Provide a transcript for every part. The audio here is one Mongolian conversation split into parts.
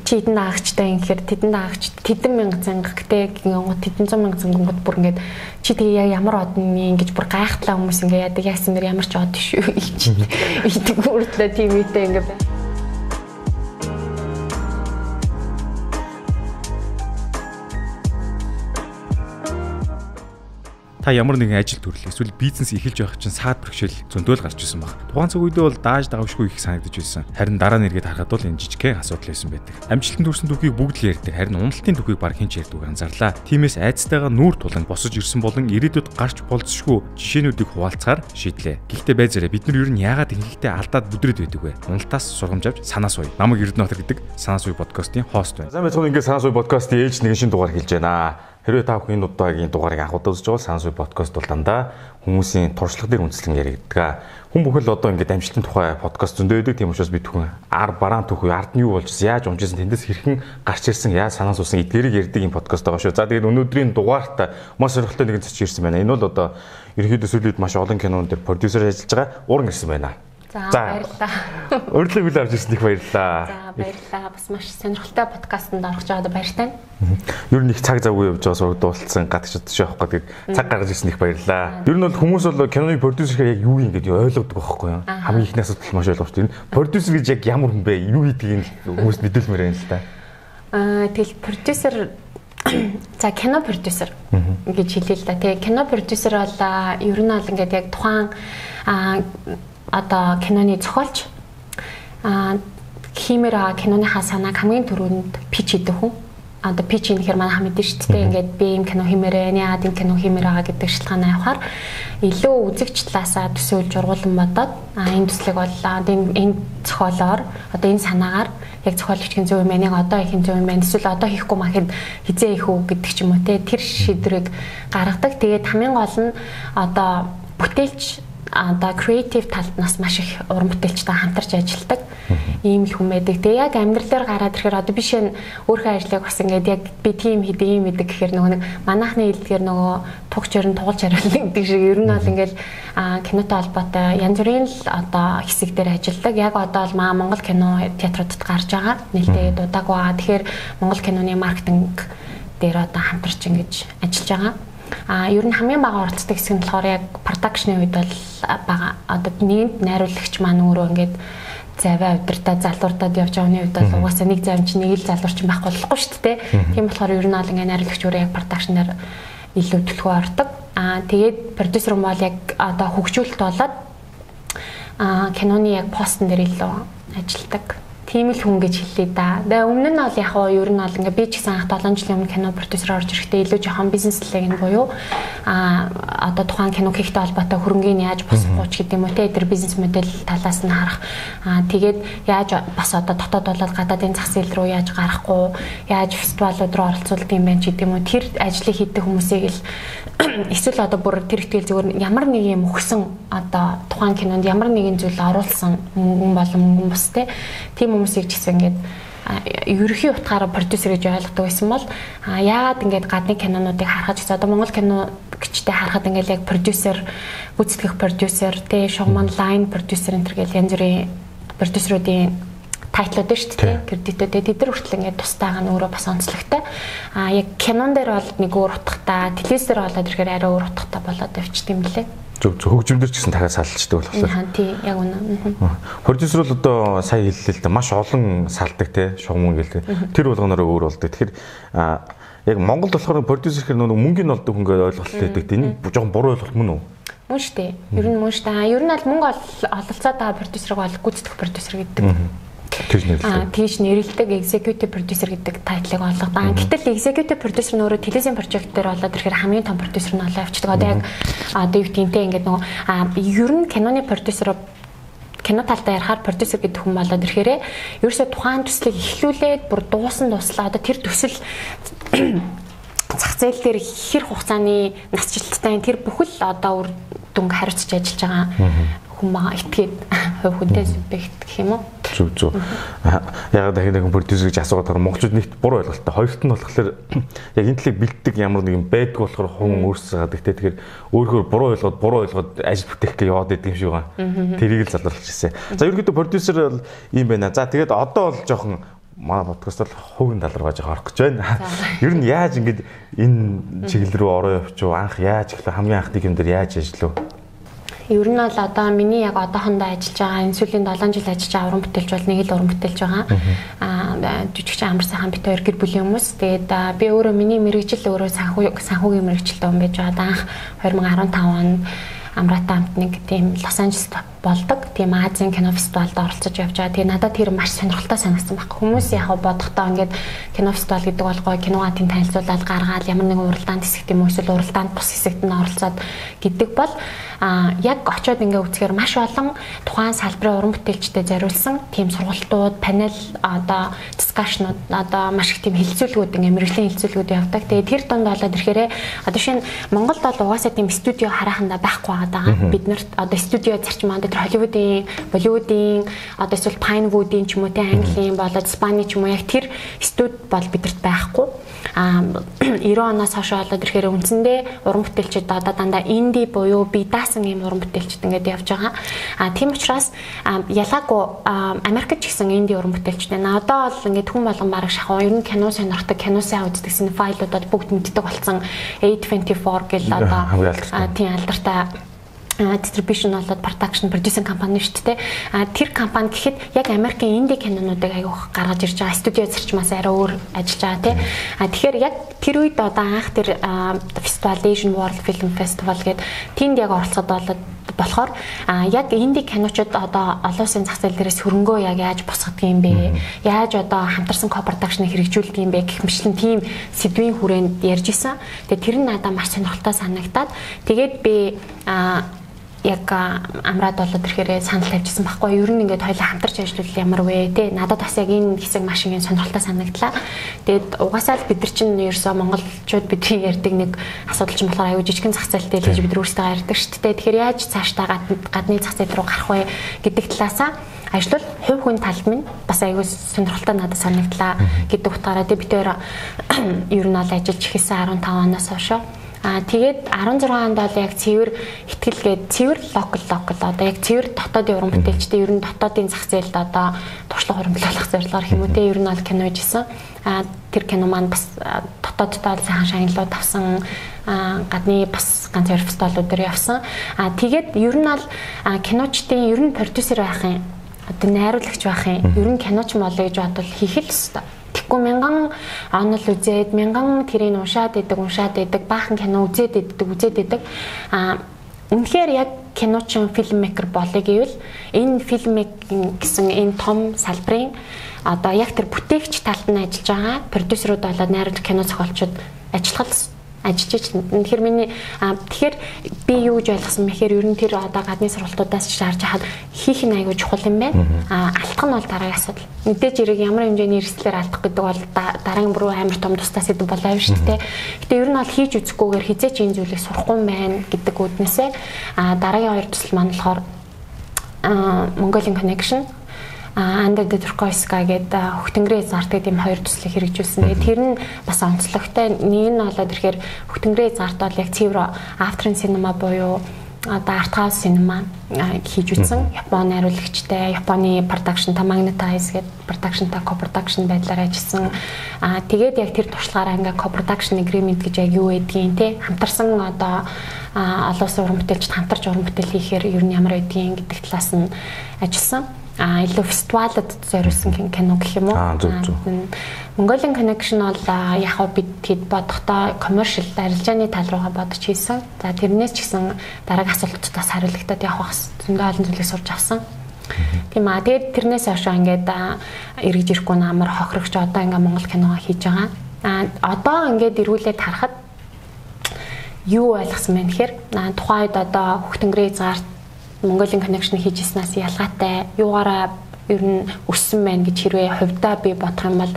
чи эдэн даагчтай ингэхээр тэдэн даагч тэдэн мянга зангах гэдэг гингууд тэдэн 100 мянга зангууд бүр ингээд чи тэгээ ямар одны ингэж бүр гайхтлаа хүмүүс ингээ яадаг яасан мэр ямар ч од шүү ийч идэг үрдлээ тийм үедээ ингээ та ямар нэгэн ажил төрлөө эсвэл бизнес эхэлж байх чинь саад бэрхшээл зөндөөл гарч ирсэн баг. Тухайн цаг үедээ бол дааж давшгүй их санагдаж байсан. Харин дараа нь эргээд харахад бол энэ жижигхэн асуудал байсан байдаг. Амжилтанд хүрсэн түүхийг бүгд л ярьдаг. Харин уналтын түүхийг баг хэн ч ярьдаггүй анзаарлаа. Тиймээс айцтайгаа нүүр тулан босож ирсэн болон ирээдүйд гарч болцсошгүй жишээнүүдийг хуваалцахаар шийдлээ. Гэхдээ байзаараа бид нар ер нь яагаад ингэхдээ алдаад бүдрээд байдаг вэ? Уналтаас сургамж авч санаа суй. Намайг Эрдэнэбатар гэдэг Санаа суй подкастын хост байна. За мэдгүй ингээд Санаа суй подкастын ээж нэгэн шинэ дугаар хэлж байна. Хэрвээ та бүхэн энэ удаагийн дугаарыг анхудаа үзэж байгаа Санаа суй подкаст бол дандаа хүмүүсийн туршлага дээр үндэслэн яригддаг. Хүн бүхэл одоо ингээд амжилтын тухай подкаст зөндөө байдаг. Тийм учраас бид бүхэн бараан түүхүй ард нь юу болж яаж унжсэн тэндээс хэрхэн гарч ирсэн яаж санаа суусан эдгээрийг ярьдаг юм подкаст байгаа шүү. За тэгээд өнөөдрийн дугаарт маш сонирхолтой нэгэн цэц ирсэн байна. Энэ бол одоо ерөнхийдөө сүүлийн маш олон кинонд дээр продюсер ажиллаж байгаа ууран ирсэн байна. За баярлалаа. Урьдлыг хүлээн авч ирсэнд их баярлалаа. За баярлалаа. Бас маш сонирхолтой подкастт орох жоод баяртай. Ер нь их цаг завгүй явж байгаа сургуулсан гадагшд шавах гэдэг цаг гаргаж ирсэн их баярлалаа. Ер нь бол хүмүүс бол киноны продюсер гэхээр яг юу юм гэдэг ойлгодог байхгүй юу? Хамгийн ихний асуудал маш ойлгомжтой. Энэ продюсер гэж яг ямар хүн бэ? Юу гэдгийг хүмүүс мэдүүлмээр байна л та. Тэгэл продюсер за кино продюсер гэж хэлээ л да. Тэгээ кино продюсер бол ер нь бол ингээд яг тухайн одоо киноны зохиолч хиймээр киноныхаа санааг хамгийн түрүүнд пич хийдэг хүн. Одоо пич хийхээр манай хамт мэдэн шүү дээ. Ингээд би юм кино хиймээрээ, яагаад юм кино хиймээр байгаа гэдэг шалтгаанаа явахаар илүү үзэгч талаасаа төсөөлж ургуулсан бодоод энэ төслийг бол энэ зохиолоор одоо энэ санаагаар яг зохиолчгийн зөв юм яг одоо их зөв юм байна. Эсвэл одоо хийхгүй махад хизээ их үү гэдэг ч юм уу те. Тэр шийдвэрийг гаргадаг. Тэгээд хамгийн гол нь одоо бүтээлч одоо креатив талд нас маш их уран бүтээлчтэй хамтарч ажилладаг ийм л хүн байдаг. Тэгээ яг амьдралаар гараад ирэхээр одоо биш өөрийнхөө ажлыг бас ингээд яг би тийм хийдэг ийм хийдэг гэхээр нөгөө нэг манайхны хэлдгээр нөгөө тугч өрн туулж хариулна гэдэг шиг ер нь бол ингээд кинотой холбоотой янз бүрийн л одоо хэсэг дээр ажилладаг. Яг одоо бол Монгол кино театруудад гарч байгаа. Нэлээд удаагүй байгаа. Тэгэхээр Монгол киноны маркетинг дээр одоо хамтарч ингэж ажиллаж байгаа. Ер нь хамгийн бага оролцдог хэсэг нь болохоор яг продакшны үед бол бага одоо нэгэнт найруулагч маань өөрөө ингээд завиа удирдаа залууртад явж байгаа үед бол угаасаа нэг завь чинь нэг л залуурч байхгүй болохгүй шүү дээ. Тийм болохоор ер нь бол ингээд найруулагч өөрөө яг продакшнаар илүү төлхөө ордог. Тэгээд продюсер юм бол яг одоо хөгжүүлэлт болоод киноны яг постн дээр илүү ажилдаг. Тийм л хүн гэж хэллээ да. Тэгээ өмнө нь бол яг ер нь бол ингээ би ч гэсэн анх 7 жилийн өмнө кино продюсер орж ирэхдээ илүү жоохон бизнеслэг нь буюу одоо тухайн кино хийхтэй холбоотой хөрөнгөний яаж босгох ч гэдэг юм уу те тэр бизнес модель талаас нь харах. Тэгээд яаж бас одоо дотоод болоод гадаадын зах зээл рүү яаж гарахгүй, яаж фестивалууд руу оролцуулдаг юм байна ч гэдэг юм уу тэр ажлыг хийдэг хүмүүсийг л эсвэл одоо бүр тэр ихтгэл зүгээр ямар нэг юм өгсөн одоо тухайн кинонд ямар нэгэн зүйл оруулсан мөнгөн болон мөнгөн бус те тийм хүмүүсийг ч гэсэн ингээд ерөнхий утгаараа продюсер гэж ойлгодог байсан бол яагаад ингээд гадны кинонуудыг харахад ч одоо Монгол кино гिचтэй харахад ингээд яг продюсер гүйцэтгэх продюсер те шоуман лайн продюсер энэ төргээл янз бүрийн продюсеруудын тайтлууд шүү дээ кредитүүд тэд нар хүртэл ингээд тусдаагаа нь өөрөө бас онцлогтой яг кинон дээр бол нэг өөр утгатай телевиз дээр болоод ирэхээр арай өөр утгатай болоод явчихд юм лээ. Зөв хөгжимдөр ч гэсэн дахиад салчдаг болохоор. Тий, яг үнэ. Продюсер бол одоо сая хэллээ л да маш олон салдаг те шугам гэлээ. Тэр болгоноор өөр болдог. Тэгэхээр яг Монголд болохоор продюсер гэхээр нөгөө мөнгөний олдог хөнгөө ойлголт байдаг. Энэ жоохон буруу ойлголт мөн үү? Мөн шүү дээ. Ер нь мөн шүү дээ. Ер нь бол мөнгө ололцоод байгаа продюсерыг бол гүйцэтгэх продюсер гэдэг. Тэгж нэрлэдэг executive producer гэдэг тайтлыг олгодог. Гэтэл executive producer нь өөрөө телевизийн прожект дээр болоод ирэхээр хамгийн том продюсер нь олоо явчихдаг. Одоо яг одоо юу гэнтэй ингээд нөгөө ер нь киноны продюсер кино талдаа ярахаар продюсер гэдэг хүн болоод ирэхээр ерөөсөө тухайн төслийг эхлүүлээд бүр дуусла одоо тэр төсөл зах зээл дээр хэр хугацааны насжилттай тэр бүхэл одоо үр дүнг хариуцж ажиллаж байгаа хүн маа итгээд хувь хүнтэй субъект гэх юм уу? Зөв. Яг дахин продюсер гэж асуугаад байгаа монголчууд нэгт буруу ойлголттой. Хоёрт нь болохоор яг энэ талыг бэлддэг ямар нэгэн байдг болохоор хүн өөрсдөө гадаг те тэгэхээр өөрөөр буруу ойлгоод ажил бүтээх гэж яваад идэг юм шиг байгаа. Тэрийг л залруулж ирсэн. За ерөнхийдөө продюсер бол ийм байна. За тэгээд одоо бол жоохон манай подкаст бол хувийн тал руу орох гэж байна. Ер нь яаж ингэж энэ чиглэл рүү ороо явчих вэ? Анх яаж эхлэв? Хамгийн анхны юм дээр яаж ажиллав? Ер нь бол одоо миний яг одоохондоо ажиллаж байгаа энэ сүүлийн 7 жил ажиллаж байгаа уран бүтээлч бол нэг л уран бүтээлж байгаа. Жижигч амар сайхан бит хоёр гэр бүлийн хүмүүс. Тэгээд би өөрөө миний мэрэгжил өөрөө санхүүгийн мэрэгжилтэй хүн байж байгаа. Анх 2015 онд Амрата хамт нэг тийм Лос Анжелест болдог. Тийм Азийн кино фестивалд оролцож явж байгаа. Тэгээ надад тэр маш сонирхолтой санагдсан байхгүй. Хүмүүс яг бодохдоо ингээд кино фестивал гэдэг бол гоё киногаа тийм танилцуулаад гаргаад ямар нэгэн уралдаанд хэсэгт юм уу эсвэл уралдаанд бус хэсэгт нь оролцоод гэдэг бол яг очиод ингээ үзэхээр маш олон тухайн салбарын уран бүтээлчдэд зориулсан тийм сургалтууд, панел одоо дискшнууд одоо маш их тийм хэлцүүлгүүд ингээ мэрэгжлийн хэлцүүлгүүд явдаг. Тэгээ тэр донд болоод ирэхээр одоо шинэ Монголд бол угаасаа тийм студио харахандаа байхгүй байгаа. Бид нарт одоо студио зарчмаа тэр Холливуудын, Болливуудын одоо эсвэл Пайнвуудын ч юм уу те Английн болоод Испани ч юм уу яг тэр студи бол бидэрт байхгүй. 90 оноос хойш болоод ирэхээр үндсэндээ уран бүтээлчид одоо дандаа инди буюу би даасан юм уран бүтээлчд ингээд явж байгаа. Тийм учраас ялгаагүй Америкт ч гэсэн инди уран бүтээлчтэй. Одоо бол ингээд хүн болгон бараг шахав ер нь кино сонирхдаг, кино сайн үздэг синефайлуудад бүгд мэддэг болсон A24 гэл одоо тийм алдартай distribution болоод production producing компани шүү дээ. Тэр компани гэхэд яг Америкийн инди кинонуудыг аяг гаргаж ирж байгаа студио зарчмаас арай өөр ажиллаж байгаа тий. Тэгэхээр яг тэр үед одоо анх тэр фестивал Asian World Film Festival гэдэг тэнд яг оролцоод болоод болохоор яг инди киночууд одоо олон улсын зах зээл дээрээс хөрөнгөө яг яаж босгодог юм бэ? Яаж одоо хамтарсан co-production-ыг хэрэгжүүлдэг юм бэ гэх мэтлэн тийм сэдвийн хүрээнд ярьж исэн. Тэгээ тэр нь надад маш сонирхолтой санагдаад тэгээд би яг амраад болоод ирэхээр санал тавьжсэн байхгүй. Ер нь ингээд хоёулаа хамтарч ажиллавал ямар вэ те. Надад бас яг энэ хэсэг маш их сонирхолтой санагдлаа. Тэгээд угаасаа л бид нар чинь ерөөсөө монголчууд бидний ярьдаг нэг асуудал чинь болохоор аюу жижигхэн зах зээлтэй гэж бид өөрсдөө ярьдаг шүү дээ. Тэгэхээр яаж цаашдаа гадны зах зээл рүү гарах вэ гэдэг талаасаа ажил хувь хүн талд минь бас аюу сонирхолтой надад санагдлаа гэдэг утгаараа бид хоёр ер нь бол ажиллаж ихсэн 15 оноос хойш. Тэгээд 16 онд бол яг цэвэр ихтгэлгээд цэвэр локал одоо яг цэвэр дотоодын уран бүтээлчтэй ер нь дотоодын зах зээлд одоо туршлага хуримтлуулах зорилгоор хүмүүстээ ер нь бол кино хийжсэн. Тэр кино маань бас дотооддоо сайхан шагналууд авсан, гадны бас ганц хоёр фестивалууд дээр явсан. Тэгээд ер нь бол киночдын ер нь продюсер байхын одоо найруулагч байхын ер нь киноч молё гэж бодвол хийх л ёстой. Тэгэхгүй мянган онол үзээд мянган тэрийг уншаад идэг баахан кино үзээд идэг үнэхээр яг киночин фильммейкер болъё гэвэл энэ фильммейкинг гэсэн энэ том салбарын одоо яг тэр бүтээгч талд нь ажиллаж байгаа продюсерууд болоод найруулагч кино зохиолчид ажиллах ажиллаж тэгэхээр миний тэгэхээр би юу гэж ойлгосон мэхээр ер нь тэр одоо гадны сургалтуудаас ч харж хахад хийх нь аягүй чухал юм байна. Алдах нь бол дараагийн асуудал. Мэдээж хэрэг ямар хэмжээний эрсдлээр алдах гэдэг бол дараагийн бүр амар том тусдаа сэдв болоо юм шүү дээ. Гэтэ ер нь бол хийж үзэхгүйгээр хизээч энэ зүйлийг сурахгүй юм байна гэдэг үднээсээ дараагийн хоёр төсөл маань болохоор Mongolian Connection Under the Turquoise Sky гэдэг Хөхтөнгөрийн зартыг тийм хоёр төслийг хэрэгжүүлсэн. Тэгээд тэр нь бас онцлогтой. Нэг нь болоод ирэхээр Хөхтөнгөрийн зарт бол яг цэвэр авторын синема буюу одоо артхаус синема хийж үзсэн. Японы найруулагчтай, Японы production та Magnetize гэдэг production-тай co-production байдлаар ажилласан. Тэгээд яг тэр туршлагаараа ингээ co-production agreement гэж яг юу гэдгийг те хамтарсан одоо олон улсын уран бүтээлчд хамтарч уран бүтээл хийхээр ер нь ямар байдгийг гэдэг талаас нь ажилласан. Илүү фестивалд зориулсан кино гэх юм уу. Mongolian Connection бол яг бид хэд бодохдоо commercial арилжааны тал руугаа бодож хийсэн. За тэрнээс ч гэсэн дараагийн асуултуудаас хариулагдаад явах бас зөндөө олон зүйлийг сурч авсан. Тийм аа тэгээд тэрнээс хойш ингээд эргэж ирэхгүй амар хохирогч одоо ингээд монгол киногоо хийж байгаа. Одоо ингээд эргүүлээд харахад юу ойлгосон бэ гэхээр тухайн үед одоо Хөхтөнгөрийн зарт Mongolian Connection хийжснаас ялгаатай юугаараа ер нь өссөн байна гэж хэрвээ хувьдаа би бодох юм бол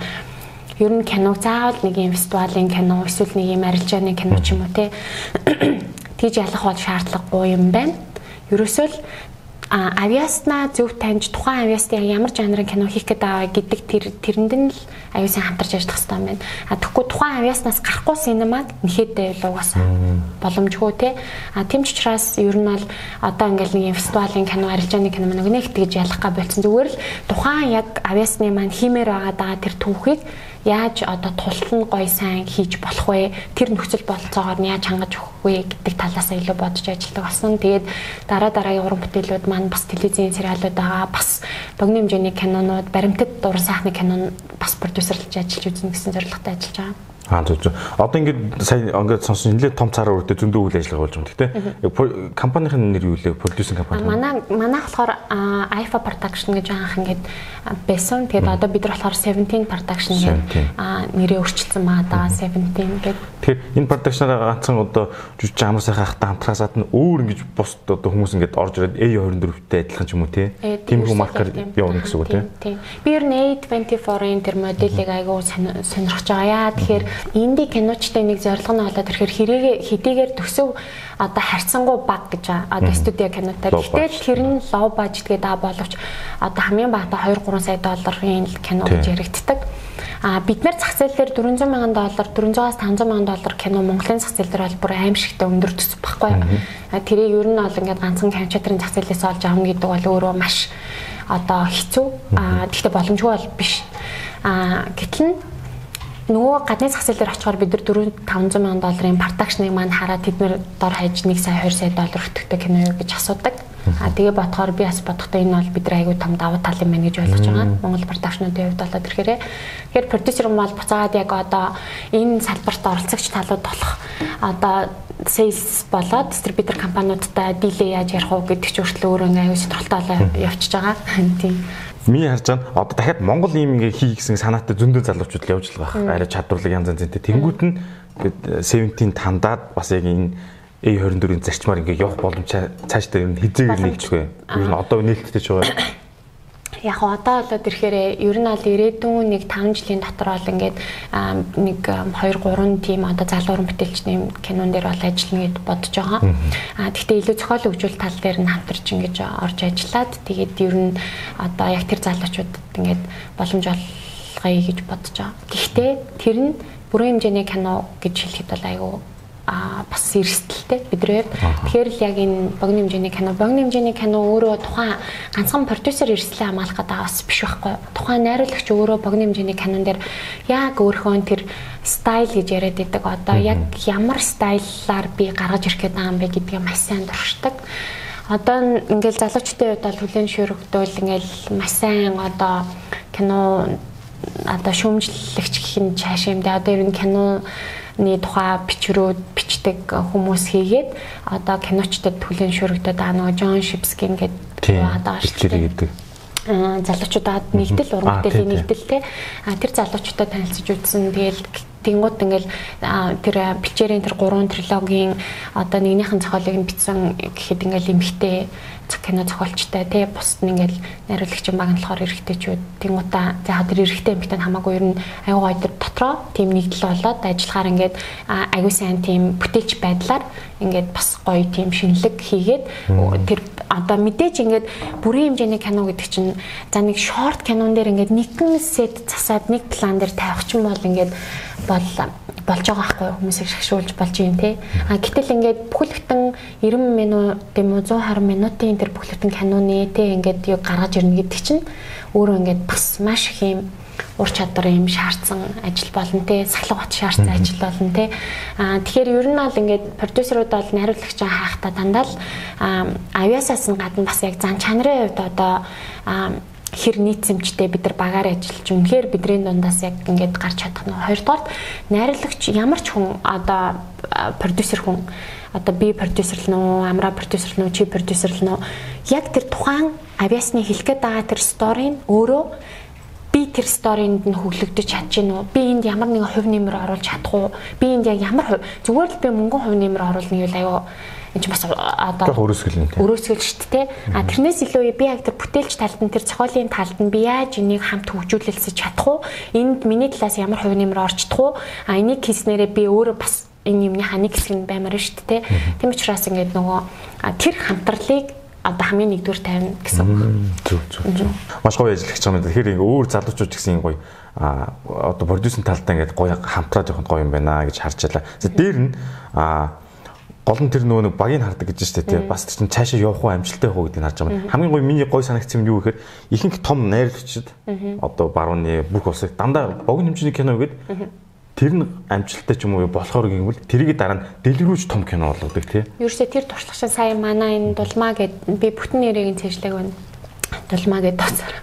ер нь кино заавал нэг юм фестивалийн кино эсвэл нэг юм арилжааны кино ч юм уу те тийж ялах бол шаардлагагүй юм байна. Ерөөсөө л авиаснаа зөв таньж тухайн авиасны ямар жанрын кино хийх гээд байгаа гэдэг тэрэнд нь л аюу сайн хамтарч ажиллах хэрэгтэй юм байна. Тэгэхгүй тухайн авиаснаас гарахгүй синемаг нэхэд угаасаа боломжгүй те. Тийм ч учраас ер нь бол одоо ингээл нэг фестивалийн кино, арилжааны кино нэг тэгж ялах га болсон. Зүгээр л тухайн яг авиасны маань хиймээр байгаа тэр түүхийг яаж одоо тултал нь гоё сайн хийж болох вэ? Тэр нөхцөл болцоогоор нь яаж хангаж өгөх вэ гэдэг талаас илүү бодож ажилладаг болсон. Тэгээд дараагийн уран бүтээлүүд маань бас телевизийн сериалууд байгаа. Бас богино хэмжээний кинонууд, баримтат уран сайхны кинон бас продюсерлж ажиллаж үзнэ гэсэн зорилготой ажиллаж байгаа. Зөв. Одоо ингээд сая ингээд сонсон нэлээд том цаараа үрдэ зөндөө үйл ажиллагаа болж байгаа юм. Гэхдээ компанийн нэр юу лээ? Продюсинг компани. Манайх болохоор Alpha Production гэж анх ингээд байсан. Тэгээд одоо бид нар болохоор 17 Production гэж нэрээ өөрчилсөн маа да 17 гэдэг. Тэгэхээр энэ production-аараа ганцхан одоо жүжиг амар сайхан хахтаа хамтрахасаад нь өөр ингэж бос одоо хүмүүс ингээд орж ирээд A24-тэй адилхан ч юм уу те. Тиймэрхүү маркер явуулна гэсэн үг те. Би ер нь A24-ын тэр моделийг айгүй сонирхож байгаа. Яа тэгэхээр инди киночтой нэг зорилго нь болоод тэрхэр хэдийгээр төсөв одоо харьцангуй бага гэж одоо студио кинотой. Гэтэл тэр нь лоу бажетгээд боловч одоо хамгийн багадаа 2-3 сая долларын кино гэж яригддаг. Бид нар зах зээл дээр $400,000, $400-аас $500,000 кино Монголын зах зээл дээр бол бүр аимшигтай өндөр төсөв баггүй. Тэрийг ер нь бол ингээд ганцхан киночетрын зах зээлээс олж авах гэдэг бол өөрөө маш одоо хэцүү. Гэхдээ боломжгүй бол биш. Гэтэл нөгөө гадны зах зээл дээр очихоор бид нар $400-500,000 продакшныг маань хараад тэд нэр дор хаяж $1 сая $2 сая өртөгтэй кино юу гэж асуудаг. Тэгээ бодохоор би бас бодохдоо энэ бол бидний аягүй том давуу тал юм байна гэж ойлгож байгаа. Монгол продакшнуудын хувьд болоод тэгэхээр продюсер юм бол буцаагаад яг одоо энэ салбарт оролцогч талууд болох одоо sales болоод дистрибьютор компаниудтай дийлээ яаж ярих уу гэдэг ч өөрчлөлт өөрөө аягүй сонирхолтой явчихж байгаа. Тийм. Миний харж байгаа одоо дахиад Монгол ийм ингээ хий гэсэн санаатай зөндөө залуучууд л явж байгаа байх. Арай чадварлаг янз янзтэй. Тэнгүүд нь 17 тандаад бас яг энэ A24-ийн зарчмаар ингээ явах боломж цаашдаа ер нь хизээгээр нэгжгүй. Ер нь одоо нээлттэй ч байгаа. Яг одоо болоод ирэхээр ер нь аль ирээдүйн нэг 5 жилийн дотор бол ингээд нэг 2-3 тийм одоо залуурын бүтээлчний кинон дээр бол ажиллана гэд бодож байгаа. Гэхдээ илүү зохиол хөгжүүл тал дээр нь хамтарч ингэж орж ажиллаад тэгээд ер нь одоо яг тэр залуучуудад ингээд боломж олгоё гэж бодож байгаа. Гэхдээ тэр нь бүрэн хэмжээний кино гэж хэлэхэд бол айгүй бас эрсдэлтэй бидний хувьд. Тэгэхээр л яг энэ богино хэмжээний кино өөрөө тухайн ганцхан продюсер эрсдлээ хамгаалах гэдэг бас биш байхгүй. Тухайн найруулагч өөрөө богино хэмжээний кинон дээр яг өөрхөн тэр стайл гэж яриад байдаг. Одоо яг ямар стайлаар би гаргаж ирэх гээд байгаа юм бэ гэдгийг маш сайн дуршдаг. Одоо ингээл залуучдын хувьд бол хүлээн шүрэгдвэл ингээл маш сайн одоо кино одоо шүүмжлэгч гэх нь цааш юм даа. Одоо ер нь киноны тухай бичдэг хүмүүс хийгээд одоо киночдод хүлээн шүрэгдэд нөгөө Джон Шипскин гэдэг байгаа шүү дээ. Залуучуудад нэгдэл уран бүтээлийн нэгдэл те. Тэр залуучуудад танилцж үзсэн. Тэгэл тэнгууд ингээл тэр Пичерийн тэр 3 трилогийн одоо нэгнийхэн зохиолыг нь бичсэн гэхэд ингээл эмхтэй кино зохиолчтой тий бусд нь ингээл найруулагч магналахаар эргэжтэйчүүд тэнгуудаа за тэр эргэжтэй эмхтэй хамаагүй ер нь аюу гой дотроо тийм нэгдэл болоод ажиллахаар ингээд аюу сайн тийм бүтээлч байдлаар ингээд бас гоё тийм шинэлэг хийгээд тэр одоо мэдээж ингээд бүрийн хэмжээний кино гэдэг чинь за нэг шорт кинон дээр ингээд нэгэн сет засаад нэг план дээр тавих ч юм бол ингээд болж байгаа байхгүй хүмүүсийг шагшуулж болж юм те. Гэтэл ингээд бүхэл бүтэн 90 минут тийм үү 120 минутын тэр бүхэл бүтэн киноны те ингээд юу гаргаж ирнэ гэдэг чинь өөрөө ингээд бас маш их юм ур чадвар юм шаардсан ажил болно те. Сахлах бат шаардсан ажил болно те. Тэгэхээр ер нь бол ингээд продюсерууд бол найруулагчаа хаахта дандаа л авиасаас нь гадна бас яг зан чанарын хувьд одоо хэр нийцэмжтэй бид нар багаар ажиллаж үнэхээр бидний дундаас яг ингээд гарч чадах нь. Хоёрдугаар найруулагч ямар ч хүн одоо продюсер хүн одоо би продюсер л нөө амра продюсер л нөө чи продюсер л нөө яг тэр тухайн авиасны хэлэх гээд байгаа тэр сторийн өөрөө би тэр сторинд нь хөглөгдөж чадчихна уу? Би энд ямар нэгэн хувь нэмэр оруулж чадах уу? Би энд яг ямар зүгээр л би мөнгөн хувь нэмэр оруулна гэвэл аюу энэ ч бас одоо өрөөсгөл шүү дээ. Тэрнээс илүү би яг тэр бүтээлч талд нь тэр зохиолын талд нь би яаж энийг хамт хөгжүүлэлцэж чадах уу? Энд миний талаас ямар хувь нэмэр орчдох уу? Энийг хийснээрээ би өөрөө бас энэ юмныхаа нэг хэсэг нь баймаар шүү дээ. Тийм учраас ингээд нөгөө тэр хамтралыг одоо хамгийн нэгдүгээр тавина гэсэн үг. Зөв. Маш гоё ажиллаж байгаа юм. Тэгэхээр өөр залуучууд гэсэн гоё одоо продюсерийн талдаа ингээд гоё хамтраад явах гоё юм байна гэж харж байлаа. За дээр нь гол нь тэр нөгөө багийг хардаг гэж штэ тий. Бас чинь цаашаа явах уу амжилттай явах уу гэдгийг харж байгаа. Хамгийн гоё миний гоё санагдсан юм юу гэхээр ихэнх том найруулагчид одоо барууны бүх улсыг дандаа богино хэмжээний кино гэдэг тэр нь амжилттай ч юм уу болохоор гэвэл тэрийг дараа нь дэлгэрүүлж том кино болгодог тий. Ерөөсөө тэр туршлагын сая манай энэ дулмаа гэд би бүтэн нэрийг нь цэжлэг байна. Дулмаа гэд тооцоор.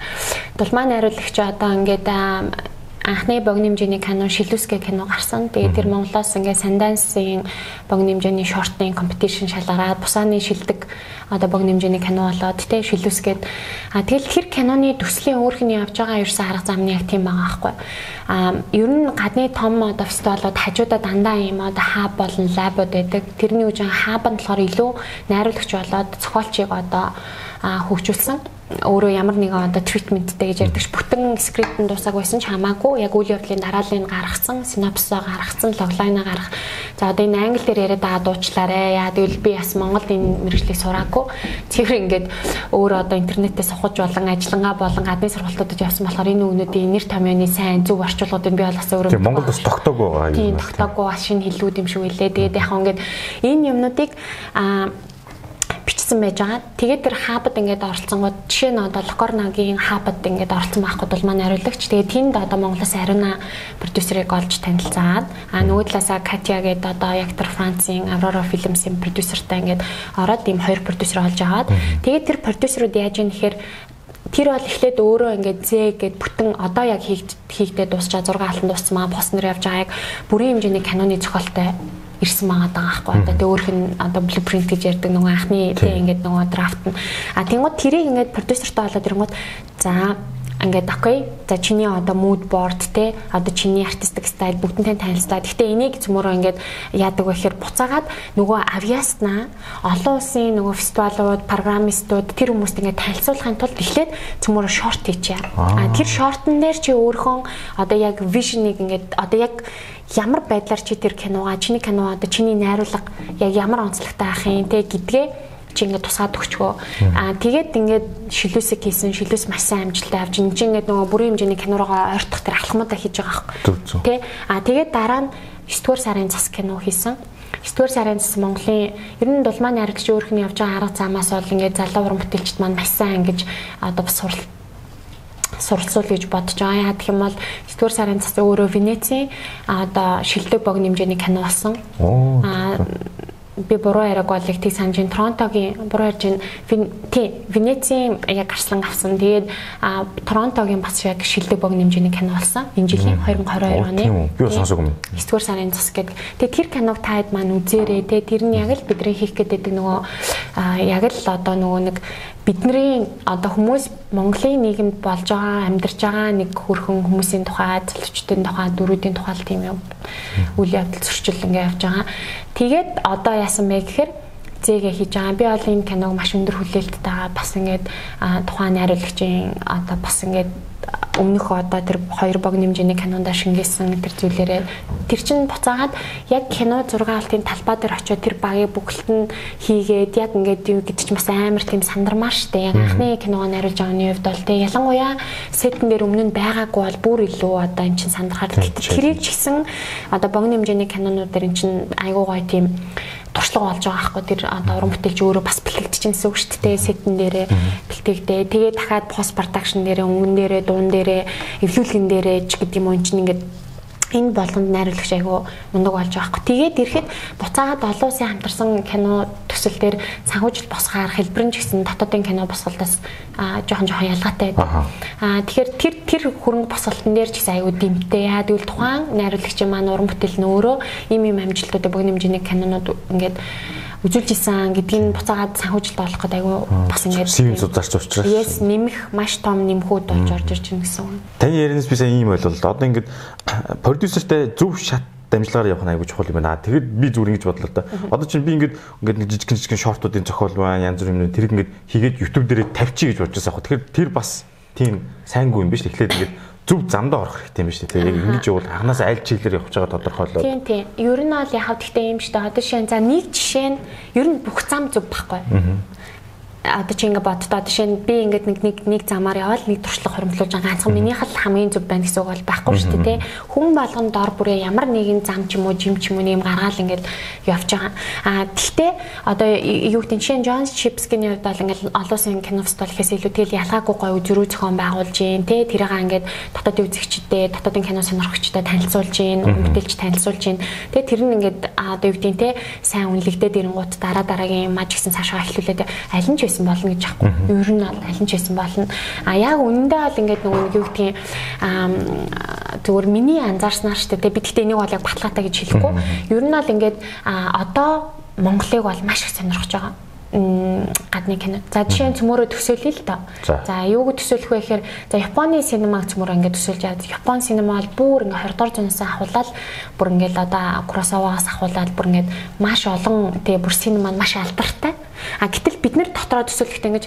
Дулмаа найруулагч одоо ингээд анхны богино хэмжээний кино Шилүүсгээ кино гарсан. Тэгээд тэр Монголоос ингээд Sundance-ийн богино хэмжээний шортын компетишн шалгараад Бусааны шилдэг одоо богино хэмжээний кино болоод тэ Шилүүсгээд тэгэл тэр киноны төслийн өөрхний явж байгаа ерөөсөө арга зам нь яг тийм байгаа байхгүй. Ер нь гадны том одоо фестивалууд хажуудаа дандаа юм одоо хаб болон лабууд байдаг. Тэрний үеийн хаб нь болохоор илүү найруулагч болоод зохиолчийг одоо хөгжүүлсэн. Өөрөө ямар нэгэн одоо тритменттэй гэж ярьдаг ш бүтэн скрипт нь дуусаагүй байсан ч хамаагүй яг үйл явдлын дарааллыг гаргацсан, синопсисоо гаргацсан, логлайнаа гаргах. За одоо энэ англи дээр яриад байгаа дуучлаарэ. Яа тэгвэл би бас Монголд энэ мэргэжлийг сураагүй. Тэгэхээр ингээд өөрөө одоо интернетээс сухаж болон ажиллангаа болон гадны сургалтуудад явсан болохоор энэ өгнүүдийн нэр томьёоны сайн зөв орчуулгуудыг би бол бас өөрөө Монголд бас тогтоогүй байгаа юм. Тийм тогтоогүй бас шинэ хэллүүд юм шиг үлээ. Тэгээд яг ингээд энэ юмнуудыг бичсэн байж байгаа. Тэгээд тэр хабад ингээд оролцсонгууд жишээ нь одоо Локорнагийн хабад ингээд оролцсон байхгүй бол манай хариулагч. Тэгээд тэнд одоо Монголоос Ариуна продюсерыг олж танилцаад нөгөө талаасаа Катя гэдэг одоо яг тэр Францын Aurora Films-ийн продюсертай ингээд ороод ийм хоёр продюсер олж аваад тэгээд тэр продюсерууд яаж юм гэхээр тэр бол эхлээд өөрөө ингээд зээ гэд бүтэн одоо яг хийгдээ дуусчаа 6 алтан дууссан маа пост нэр явж байгаа яг бүрийн хэмжээний киноны зохиолтой ирсэн байгаа байхгүй одоо тэг өөрх нь одоо blueprint гэж ярьдаг нөгөө анхны тэг ингээд нөгөө драфт нь тэнгууд тэрийг ингээд продюсертай болоод ирэнгууд за ингээд окей за чиний одоо mood board те одоо чиний артистик стайл бүгднтэй танилцаад гэхдээ энийг цөмөрөө ингээд яадаг вэ гэхээр буцаагаад нөгөө авьяаснаа олон улсын нөгөө фестивалууд программистууд тэр хүмүүст ингээд танилцуулахын тулд эхлээд цөмөрөө шорт хийчихье тэр шортн дээр чи өөрхөн одоо яг вижнийг ингээд одоо яг ямар байдлаар чи тэр киногаа чиний кино одоо чиний найруулга яг ямар онцлогтой ах юм те гэдгээ чи ингээд тусгаад өгчгөө. Тэгээд ингээд шилүүсэг хийсэн шилүүс маш сайн амжилттай авч энэ чинь ингээд нөгөө бүрийн хэмжээний кинороо ойртох тэр алхмуудаа хийж байгаа байхгүй. Тэ. Тэгээд дараа нь 9-р сарын цас кино хийсэн. 9-р сарын цас Монголын ер нь дулмаа найруулагч өөрхний явж байгаа арга замаас бол ингээд залуу уран бүтээлчд маань маш сайн ингэж одоо бас суралцуул гэж бодож байгаа. Яа гэх юм бол 9-р сарын цас өөрөө Венецийн одоо шилдэг богино хэмжээний кино болсон. Би буруу яриаг бол их тийм санджин Торонтогийн буруу ярьж Венецийн яг гарслан авсан. Тэгээд Торонтогийн бас яг шилдэг богино хэмжээний кино болсон. Энэ жилийн 2022 оны. Би сонсоогүй юм. 9-р сарын цас гэдэг. Тэгээд тэр киног таад маань үзээрэй. Тэгээд тэр нь яг л бидний хийх гэдэг нөгөө яг л одоо нөгөө нэг бидний одоо хүмүүс Монголын нийгэмд болж байгаа амьдарч байгаа нэг хөрхөн хүмүүсийн тухай, залуучдын тухай, дөрүүдийн тухай тийм юм үйл явдал зөрчил ингээ явж байгаа. Тэгээд одоо яасан бэ гэхээр зээгээ хийж байгаа. Би бол энэ киног маш өндөр хүлээлттэй байгаа. Бас ингээд тухайн найруулагчийн одоо бас ингээд өмнөх одоо тэр хоёр богино хэмжээний кинонд шингээсэн тэр зүйлээрээ тэр чинь буцаагаад яг кино 6 алтын талбай дээр очиод тэр багийг бүгд нь хийгээд яг ингээд юу гэдэг чинь бас амар тийм сандармаар штэ. Яг анхны киногоо найруулж байгааны хувьд бол тэг ялангуяа сетэн дээр өмнө нь байгаагүй бол бүр илүү одоо эн чинь сандрахад тэрийг ч гэсэн одоо богино хэмжээний кинонууд дээр эн чинь айгуу гоё тийм туршлага болж байгаа байхгүй тэр одоо уран бүтээлч өөрөө бас бэлтгэж гэсэн үг шүү дээ сетэн дээрээ бэлтгэгдээ тэгээ дахиад пост продакшн дээрээ өнгөн дээрээ дуун дээрээ эвлүүлгэн дээрээ ч гэдэг юм уу чинь ингээд энэ болгонд найруулагч айгу мундаг болж байгаа хгүй. Тэгээд ирэхэд буцаагаад олон улсын хамтарсан кино төсөл дээр санхүүжил босгаар хэлбэрэн ч гэсэн дотоодын кино босголтоос жоохон ялгаатай байдаг. Тэгэхээр тэр хөрөнгө босголтын дээр ч гэсэн айгу дэмтэй. Яа тэгвэл тухайн найруулагчийн маань уран бүтээл нь өөрөө ийм амжилтуудыг богино хэмжээний кинонууд ингээд үзүүлж исэн гэдгийг буцаагаад санхүүжилт олох гэдэг айгүй бас ингээд CV зарч учраас yes нэмэх маш том нэмхүүд болж орж ирж байна гэсэн үг. Таны ярианаас би сая ийм ойлголоо. Одоо ингээд продюсертэй зөв шат дамжлагаар явах нь айгүй чухал юм байна. Тэгэд би зүгээр ингэж бодлоо та. Одоо чинь би ингээд нэг жижигхэн шортуудын зохиол байна, янз бүрийн юм тэрийг ингээд хийгээд YouTube дээрээ тавьчих гэж бодож байсан. Тэгэхээр тэр бас тийм сайнгүй юм биш. Эхлээд ингээд зөв замдаа орох хэрэгтэй юм биш үү? Яг ингэж явал анханаас аль чиглэлээр явж байгаа тодорхойлоо. Тийм. Ер нь бол яг гэхдээ юм шүү дээ. Одоо шин за нэг жишээ нь ер нь бүх зам зөв байхгүй. одоо чи ингээд боддоо жишээ нь би ингээд нэг замаар яваад нэг туршлага хуримтлуулж байгаа ганцхан минийх л хамгийн зөв байна гэсэн үг бол байхгүй шүү дээ тий. Хүн болгон дор бүрээ ямар нэгэн зам ч юм уу жим ч юм уу нэм гаргаал ингээд явж байгаа. Гэхдээ одоо юу гэдэг чинь John Chipsky-ний хувьд бол ингээд олон улсын кино фестивал гэхээс илүү тэгэл ялгаагүй гоё зөрүү зохион байгуулж гин тий. Тэрийг ингээд дотоодын үзэгчдэд дотоодын кино сонирхогчдод танилцуулж гин, бүтээлч танилцуулж гин. Тэгээ тэр нь ингээд одоо юу гэдэг тий сайн үнэлэгдээд ирэнгуут дараагийн маж гэсэн цаашаа эхлүүлээд аль нь ч байсан болно гэж аахгүй. Ер нь бол аль нь ч байсан болно. Яг үнэндээ бол ингээд нөгөө юу гэдгийг зүгээр миний анзаарснаар шүү дээ. Би гэхдээ энийг бол яг баталгаатай гэж хэлэхгүй. Ер нь бол ингээд одоо Монголыг бол маш их сонирхож байгаа. Гадны кино. За жишээ нь цөмөрөө төсөөлье л доо. За юуг төсөөлөх вэ гэхээр за Японы синемаг цөмөрөө ингээд төсөөлж байгаа. Япон синема бол бүр ингээд 20 дугаар зуунаас ахуулаад бүр ингээд одоо Куросавагаас ахуулаад бүр ингээд маш олон тэгээ бүр синема маш алдартай. Гэтэл бид нэр дотроо төсөөлөхдөө ингэж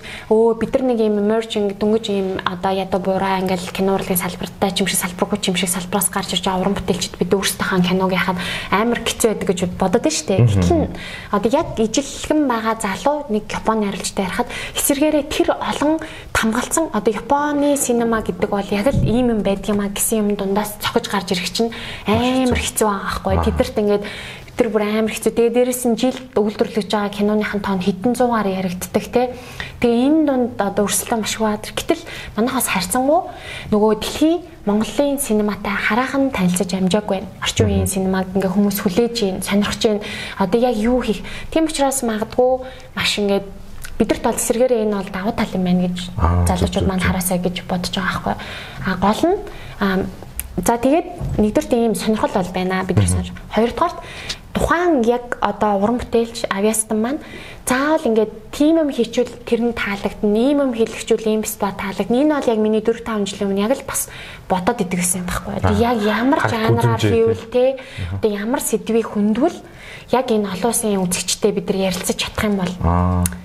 бид нар нэг юм emerging дөнгөж юм одоо ядуу буураа ингээл кино урлагийн салбартай ч юм шиг салбаргүй ч юм шиг салбараас гарч ирж байгаа уран бүтээлчд бид өөрсдийнхөө киног яхад амар хэцүү байдаг гэж бодод нь штэ. Гэтэл одоо яг ижилхэн байгаа залуу нэг Японы арилжтай ярихад эсэргээрээ тэр олон тамгалцсан одоо Японы синема гэдэг бол яг л ийм юм байдаг юм а гэсэн юм дундаас цохиж гарч ирэх чинь амар хэцүү байгаа байхгүй. Тэдэрт ингээд тэр бүр амар хэцүү. Тэгээ дээрээс нь жилд үйлдвэрлэж байгаа киноныхын тоон хэдэн зуугаар яригддаг те. Тэгээ энэ дунд одоо өрсөлдөө маш баад. Гэтэл манайхаас харьцангуй нөгөө дэлхийн Монголын синематай хараахан танилцаж амжаагүй байна. Орчин үеийн синемаг ингээ хүмүүс хүлээж гин, сонирхож гин. Одоо яг юу хийх. Тийм учраас магадгүй маш ингээд бидэрт бол эсэргээрээ энэ бол давуу тал юм байна гэж залуучууд маань хараасаа гэж бодож байгаа байхгүй. Гол нь за тэгээд нэгдүгээрт ийм сонирхол бол байна бид нар сонирх. Хоёрдугаарт тухайн яг одоо уран бүтээлч авиастан маань заавал ингээд тийм юм хийчүүл тэр нь таалагдана, ийм юм хийлгчүүл ийм бис ба таалагдана. Энэ бол яг миний 4-5 жилийн өмнө яг л бас бодоод идэг гэсэн юм байхгүй. Одоо яг ямар жанраар хийвэл те одоо ямар сэдвийг хөндөв яг энэ олон улсын үзэгчтэй бид нар ярилцаж чадах юм бол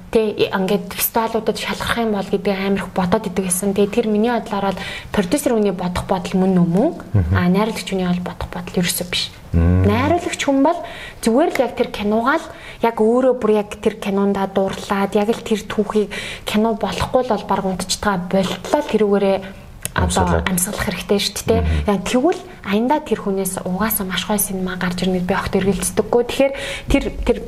тэ ингээд фестивалуудад шалгах юм бол гэдэг амар их бодоод идэг гэсэн. Тэгээ тэр миний бодлоор бол продюсер хүний бодох бодол мөн үү? Найруулагч хүний бол бодох бодол ерөөсөө биш. Найруулагч хүн бол зүгээр л яг тэр киногаал яг өөрөө бүр яг тэр кинондаа дуурлаад яг л тэр түүхийг кино болохгүй л бол баг унтчихгаа болтлоо тэрүүгээрээ одоо амьсгалах хэрэгтэй шүү дээ. Яг тэгвэл аяндаа тэр хүнээс угаасаа маш гоё синема гарч ирнэ би огт эргэлздэггүй. Тэгэхээр тэр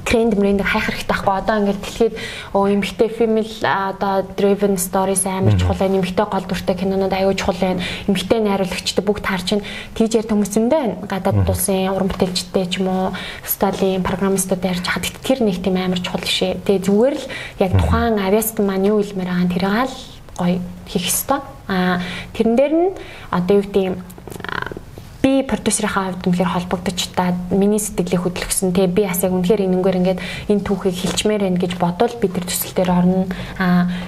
тренд мөрөнд хайх хэрэгтэй байхгүй. Одоо ингээд дэлхийд эмэгтэй female одоо driven stories амар чухал байна. Эмэгтэй гол дүртэй кинонууд аюул чухал байна. Эмэгтэй найруулагчтай бүгд таарч байна. Тийжэр хүмүүсэндээ гадаад улсын уран бүтээлчтэй ч юм уу фестивалийн программистууд ярьж хаад тэр нэг тийм амар чухал шээ. Тэгээ зүгээр л яг тухайн авиастан маань юу хэлмээр байгаа тэрийг л гоё хийх ёстой. Тэрэн дээр нь одоо юу гэдэг би продюсерийнхаа хувьд үнэхээр холбогдож та миний сэтгэлийг хөдөлгсөн. Тэгээ би бас яг үнэхээр энэнгээр ингээд энэ түүхийг хэлчмээр байна гэж бодвол би тэр төсөл дээр орно.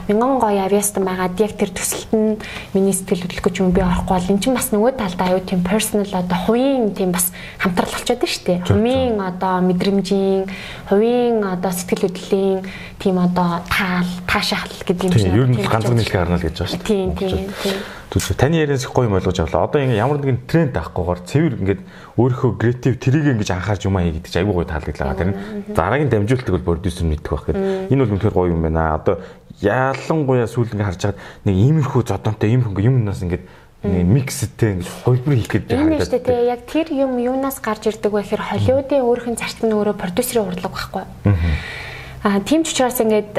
Мянган гоё авиастан байгаад яг тэр төсөлд нь миний сэтгэл хөдлөх гэж юм би орохгүй бол эн чинь бас нөгөө талдаа аюу тийм personal одоо хувийн тийм бас хамтрал болчиход байна шүү дээ. Хувийн одоо мэдрэмжийн, хувийн одоо сэтгэл хөдлөлийн тийм одоо таашаал гэдэг юм шиг. Ер нь ганцхан нийлхээ харна л гэж байгаа шүү дээ. Тийм. Түлхүү таны ярианаас гоё юм ойлгож авлаа. Одоо ингээ ямар нэгэн тренд авахгүйгээр цэвэр ингээд өөрийнхөө креатив тэрийг ингэж анхаарч юм аа гэдэг чинь айгүй гоё таалагдлаа. Тэр нь дараагийн дамжуултыг бол продюсер мэддэг байх гэдэг. Энэ бол үнэхээр гоё юм байна. Одоо ялангуяа сүүл ингээ харж байгаад нэг иймэрхүү зодонтой иймэрхүү юмнаас ингээд микстэй ингэж хөлбөр хийх гэдэг харагдаад. Энэ шүү дээ. Яг тэр юм юунаас гарч ирдэг вэ гэхээр Холливуудын өөрийнх нь зарт нь өөрөө продюсерийн урлаг байхгүй. Тийм ч учраас ингээд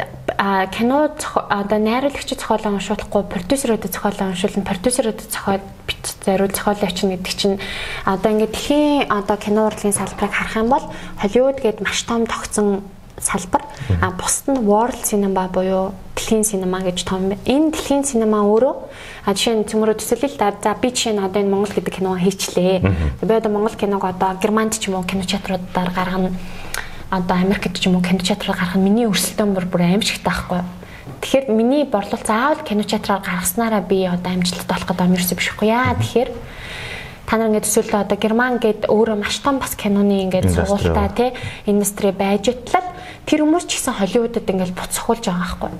кино одоо найруулагч зохиолоо уншуулахгүй продюсеруудад зохиолоо уншуулна, продюсеруудад зохиол бит зориул зохиолоо авчна гэдэг чинь одоо ингээд дэлхийн одоо кино урлагийн салбарыг харах юм бол Холливуд гээд маш том тогтсон салбар. Бусд нь world cinema буюу дэлхийн синема гэж том байна. Энэ дэлхийн синема өөрөө жишээ нь цөмөрөө төсөөлөл та за би жишээ нь одоо энэ Монгол гэдэг киног хийчлээ. Би одоо Монгол киног одоо Германд ч юм уу киночеатруудаар гаргана. Одоо Америкт ч юм уу киночеатраар гарах нь миний өрсөлдөөн бүр аимшигтай байхгүй. Тэгэхээр миний борлуулалт заавал киночеатраар гаргаснараа би одоо амжилттай болох гэдэг юм ерөөсөө биш байхгүй яа. Тэгэхээр та нар ингээд төсөөлөө одоо Герман гээд өөрөө маш том бас киноны ингээд сургуультай тий индастри байж итлээ. тэр хүмүүс ч гэсэн Холливуудад ингээл буцахуулж байгаа байхгүй.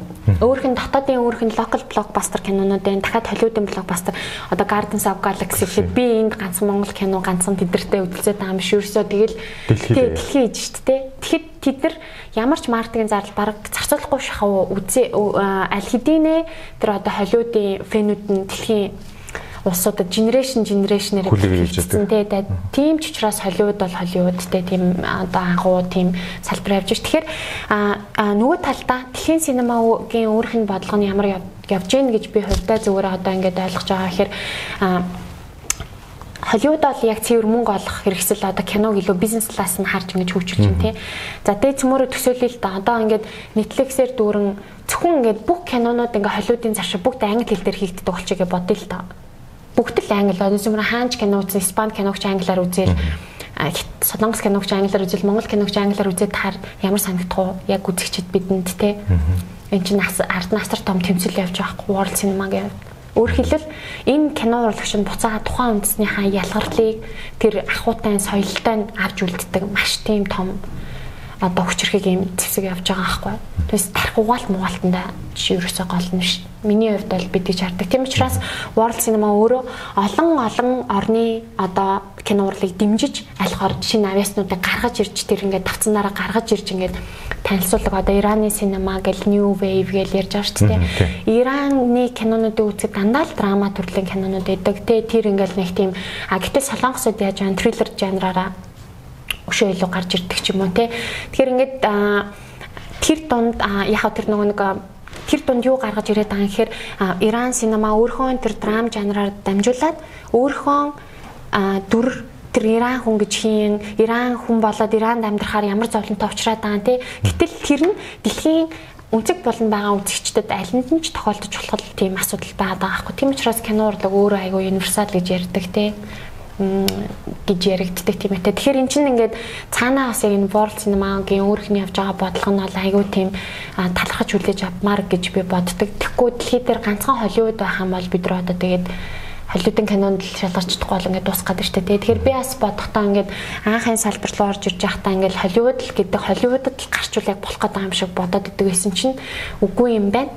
Өөрөх нь дотоодын өөрөх нь local blockbuster кинонуудын дахиад Холливуудын blockbuster одоо Guardians of Galaxy гэхэд би энд ганцхан Монгол кино ганцхан тэдэртэй үзэлцээ таам биш ерөөсөө тэгэл дэлхий хийж шүү дээ. Тэгэхэд тэд нар ямар ч маркетинг зардал бараг зарцуулахгүй шахав аль хэдийнэ тэр одоо Холливуудын фэнүүд нь дэлхийн улсуудад generation-ээр хэлсэн тийм ч учраас Холливуд бол Холливудтэй тийм одоо агуу тийм салбар явж байна. Тэгэхээр нөгөө талдаа дэлхийн синемагийн өөрх нь бодлого нь ямар явж гин гэж би хувьдаа зүгээр одоо ингээд ойлгож байгаа гэхээр Холливуд бол яг цэвэр мөнгө олох хэрэгсэл одоо киног илүү бизнес талаас нь харж ингэж хөгжүүлж байна тий. За тэгээ цөмөрө төсөөлөл та одоо ингээд Netflix-ээр дүүрэн зөвхөн ингээд бүх кинонууд ингээд Холливуудын цаашаа бүгд англи хэл дээр хийгддэг болчихъя гэж бодъё л та. Бүгд л англи өнөөдөр хаанч кино үзсэн, Испани киногч англиар үзээл, Солонгос киногч англиар үзээл, Монгол киногч англиар үзээд таар ямар санагдах уу? Яг үзэгчд бидэнд те. Энд чинь ард насар том тэмцэл явж байгаа хгүй World Cinema гэдэг. Өөр хэлбэл энэ кино урлагч нь буцаага тухайн үндэснийхээ ялгарлыг тэр ахуйтай, соёлтой авч үлддэг маш тийм том одоо хүчрхэг юм зэвсэг явж байгаа байхгүй. Тэгээс тарих угаалт мугаалтанда чи ерөөсөө гол нь ш. Миний хувьд бол бид гэж хардаг. Тийм учраас World Cinema өөрөө олон орны одоо кино урлыг дэмжиж альхоор шинэ авиаснуудыг гаргаж ирж тэр ингээд давцанаараа гаргаж ирж ингээд танилцуулга одоо Ираны синема гэл New Wave гэж ярьж байгаа шүү дээ. Ираны кинонуудыг үзэхэд дандаа л драма төрлийн кинонууд байдаг. Тэр ингээд нэг тийм гэтээ солонгосод яаж байгаа триллер жанраараа өшөө илүү гарч ирдэг ч юм уу те. Тэгэхээр ингээд тэр дунд яг тэр нөгөө нэг тэр дунд юу гаргаж ирээд байгаа юм гэхээр Иран синема өөрхөн тэр драм жанраар дамжуулаад өөрхөн дүр тэр Иран хүн гэж хийн Иран хүн болоод Иранд амьдрахаар ямар зовлонтой уучраад байгаа те. Гэтэл тэр нь дэлхийн үнцэг болон байгаа үзэгчдэд алинд нь ч тохиолдож болох тийм асуудал байгаа байхгүй. Тийм учраас кино урлаг өөрөө айгүй универсал гэж ярьдаг те. Гэж яригддаг тийм ээ. Тэгэхээр эн чинь ингээд цаанаа бас яг энэ World Cinema-гийн өөрхний явж байгаа бодлого нь бол айгүй тийм талархаж хүлээж авмаар гэж би боддог. Тэгэхгүй дэлхий дээр ганцхан Холливуд байх юм бол бид нар одоо тэгээд Холливуудын кинонд л шалгарч чадахгүй бол ингээд дуусгаад байна шүү дээ. Тэгэхээр би бас бодохдоо ингээд анхын салбар руу орж ирж байхдаа ингээд Холливуд л гэдэг Холливуудад л гарчвал яг болох гэдэг юм шиг бодоод идэг байсан чинь үгүй юм байна.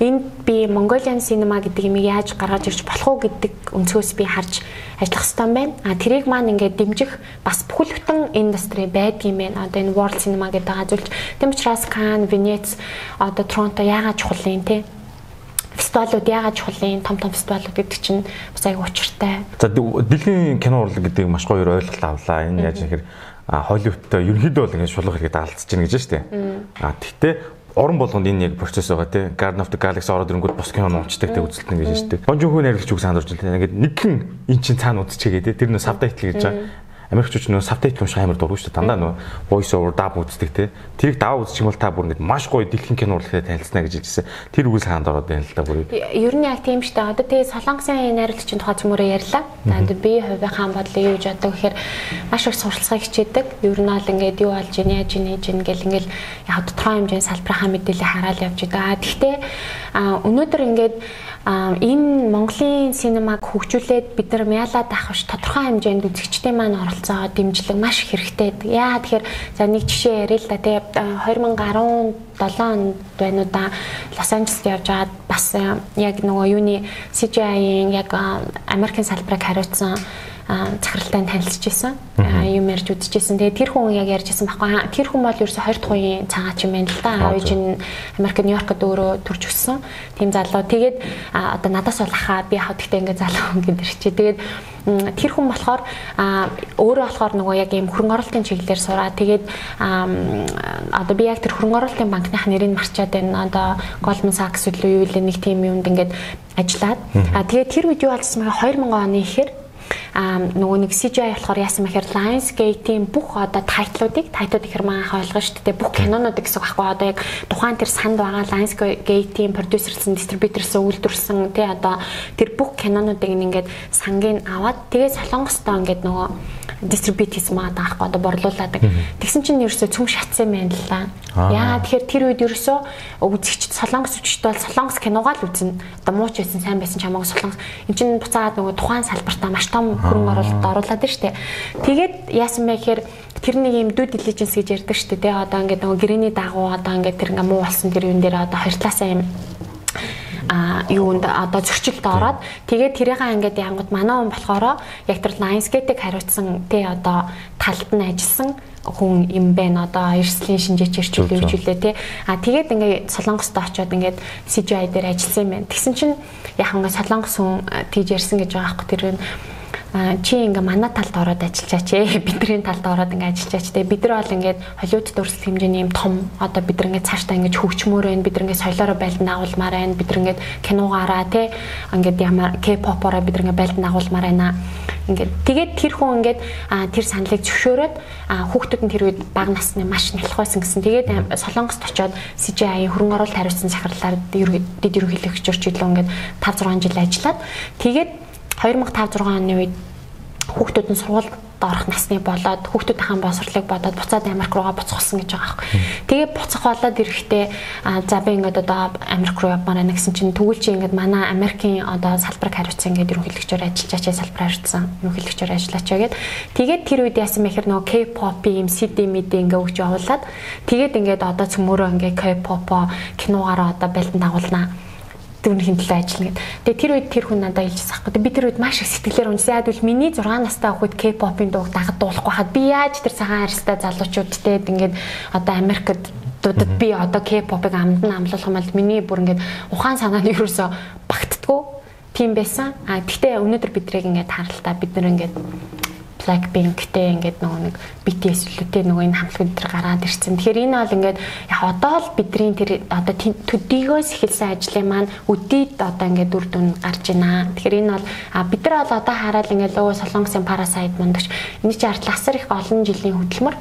Энд би Mongolian cinema гэдэг юмыг яаж гаргаж ирж болох уу гэдэг өнцгөөс би харж ажиллах хэрэгтэй байна. Тэрийг маань ингээд дэмжих бас бүхэл бүтэн индастри байдгийм байна. Одоо энэ World Cinema гэдэг газуулж тэм учраас Cannes, Venice, одоо Toronto яагаад чухал юм те? Фестивалууд яагаад чухал юм? Том фестивалууд гэдэг чинь бас аяг учиртай. За дэлхийн кино урлаг гэдэг маш гоё ойлголт авлаа. Энэ яаж нэхэр Холливудтай ерөнхийдөө бол ингээд шулах хэрэгэд алдчихж байна гэж байна шүү дээ. Тэгтээ орон болгонд энэ яг процесс байгаа тий. Guardians of the Galaxy ороод ирэнгүүт бос кино нуучдаг тий үзэлтэн гэж шүү дээ. Бонжун хүн найрагч үг сандарч байна. Ингээд нэгэн эн чин цаана үзчихээ тий. Тэр нөө сабтайтл гэж байгаа. Америкчууд нөө сабтайтл унших амар дургуй шүү дээ. Дандаа нөө voice over dub үздэг тий. Тэрийг даваа үзчих юм бол та бүр ингээд маш гоё дэлхийн кино урлагтай танилцна гэж хэлсэн. Тэр үйл хаанд ороод байна л да бүр. Ер нь яг тийм шүү дээ. Одоо тэгээ солонгосын найрагчийн тухай цөмөрөө ярьлаа. Тэгээд би хувийнхаа бодлыг юу гэж боддог гэхээр маш их суралцгаа хичээдэг. Ер нь бол ингээд юу болж ийн яаж ийн гэл ингээд яг тодорхой хэмжээний салбарынхаа мэдээлэл хараад явж байгаа. Гэхдээ өнөөдөр ингээд энэ Монголын синемаг хөгжүүлээд бид нар мяалаад авах биш тодорхой хэмжээнд үзэгчдийн маань оролцоо дэмжлэг маш их хэрэгтэй. Яа тэгэхээр за нэг жишээ ярил л да. Тэгээ 2017 онд байна уу да Лос Анжелест явж байгаад бас яг нөгөө юуны CGI-ийн яг Америкийн салбарыг хариуцсан захиралтай танилцж исэн. Юм ярьж үзчихсэн. Тэгээ тэр хүн яг ярьж исэн байхгүй. Тэр хүн бол ерөөсө 20 дахь үеийн цагаач юм байна л да. Аавч нь Америк Нью-Йоркод өөрөө төрж өссөн. Тийм залуу. Тэгээд одоо надаас бол ахаа би хав гэхдээ ингээ залуу гэдэг чи. Тэгээд тэр хүн болохоор өөрөө болохоор нөгөө яг ийм хөрөнгө оруулалтын чиглэлээр сураад тэгээд одоо би яг тэр хөрөнгө оруулалтын банкных нэрийг марчаад байна. Одоо Goldman Sachs үлээ юу илээ нэг тийм юмд ингээд ажиллаад. Тэгээд тэр видео олсон байгаа 2000 оны ихээр нөгөө нэг CGI болохоор яасан мэхээр Lionsgate-ийн бүх одоо тайтлууд ихэр маахан ойлгоо шүү дээ. Бүх кинонууд гэсэн үг байхгүй. Одоо яг тухайн тэр санд байгаа Lionsgate-ийн продюсерлсэн, дистрибьюторсэн, үйлдвэрлэсэн тий одоо тэр бүх кинонуудыг ингээд сангийн аваад тэгээ солонгостоо ингээд нөгөө дистрибьют хийсэн маа даахгүй одоо борлуулаад. Тэгсэн чинь ерөөсөө цөм шатсан юм л да. Яа тэгэхээр тэр үед ерөөсөө үзэгчд солонгос үзэгчд бол солонгос киногаа л үзнэ. Одоо мууч байсан, сайн байсан ч хамаагүй солонгос. Энд чинь буцаагаад нөгөө тухайн салбартаа маш том хөрөнгө оруулалт оруулаад байна шүү дээ. Тэгээд яасан бэ гэхээр тэр нэг юм due diligence гэж ярьдаг шүү дээ. Одоо ингээд нөгөө гэрээний дагуу одоо ингээд тэр ингээ муу болсон тэр юм дээр одоо хоёр талаасаа юм юунд одоо зөрчилд ороод тэгээд тэрийгээ ингээд янгууд манай хүн болохоор яг тэр Lionsgate-ийг хариуцсан тий одоо талд нь ажилласан хүн юм байна одоо эрслийн шинжээч ирчүүлээ тий тэгээд ингээд Солонгост очиод ингээд CGI дээр ажилласан юм байна. Тэгсэн чинь яг ингээд Солонгос хүн тийж ярьсан гэж байгаа аахгүй тэр чи ингээ манай талд ороод ажиллачаач бидний талд ороод ингээ ажиллачаач те бид нар бол ингээд Холливуд төрөлх хэмжээний юм том одоо бид нар ингээ цаашдаа ингээ хөгжмөр байна бид нар ингээ соёлоороо байлдан агуулмаар байна бид нар ингээ киногаараа те ингээд ямар K-pop-ороо бид нар ингээ байлдан агуулмаар байна ингээд тэгээд тэр хүн ингээд тэр саналыг зөвшөөрөөд хүүхдүүд нь тэр үед бага насны маш нялх байсан гэсэн тэгээд Солонгост очиод CGI хөрөнгө оруулалт хариуцсан захирлаар дэд ерөнхийлөгчөөр ч илүү ингээд 5-6 жил ажиллаад тэгээд 2005-6 оны үед хүүхдүүд нь сургуульд орох насны болоод хүүхдүүдийн боловсролыг бодоод буцаад Америк руугаа буцахсан гэж байгаа байхгүй. Тэгээ буцах болоод ирэхдээ за би ингээд одоо Америк руу явмаар байна гэсэн чинь тэгвэл чи ингээд манай Америкийн одоо салбарыг хариуцсан ингээд ерөнхийлөгчөөр ажиллачаач салбар хариуцсан ерөнхийлөгчөөр ажиллаач гэгээд тэгээд тэр үед яасан мэхэр нөгөө K-pop-ийн юм CD мэд ингээд өгч явуулаад тэгээд ингээд одоо цөмөрөө ингээд K-pop киногаараа одоо байлдан дагуулнаа хин төлөө ажиллана гэдэг. Тэгээ тэр үед тэр хүн надад хэлжсэн аахгүй. Би тэр үед маш их сэтгэлээр унжсан. Яг бол миний 6 настай хүүхэд K-pop-ын дууг дагад дуулахгүй хаад би яаж тэр цагаан арьстай залуучуудтэй ингээд одоо Америкт дуудад би одоо K-pop-ыг амдан амлуулах юм бол миний бүр ингээд ухаан санаа нь ерөөсө багтдаггүй. Тийм байсан. Гэхдээ өнөөдөр бидрийг ингээд харалтаа бид нар ингээд Blackpink-тэй ингээд нөгөө нэг BTS лүтэй нөгөө энэ хамтлагууд дээр гараад ирсэн. Тэгэхээр энэ бол ингээд яг одоо л бидний тэр одоо төдийгөөс эхэлсэн ажлын маань өдийд одоо ингээд үр дүн гарч байна. Тэгэхээр энэ бол бид нар бол одоо хараад ингээд өө Солонгосын Parasite мундагч энэ чи артлах асар их олон жилийн хөдөлмөр.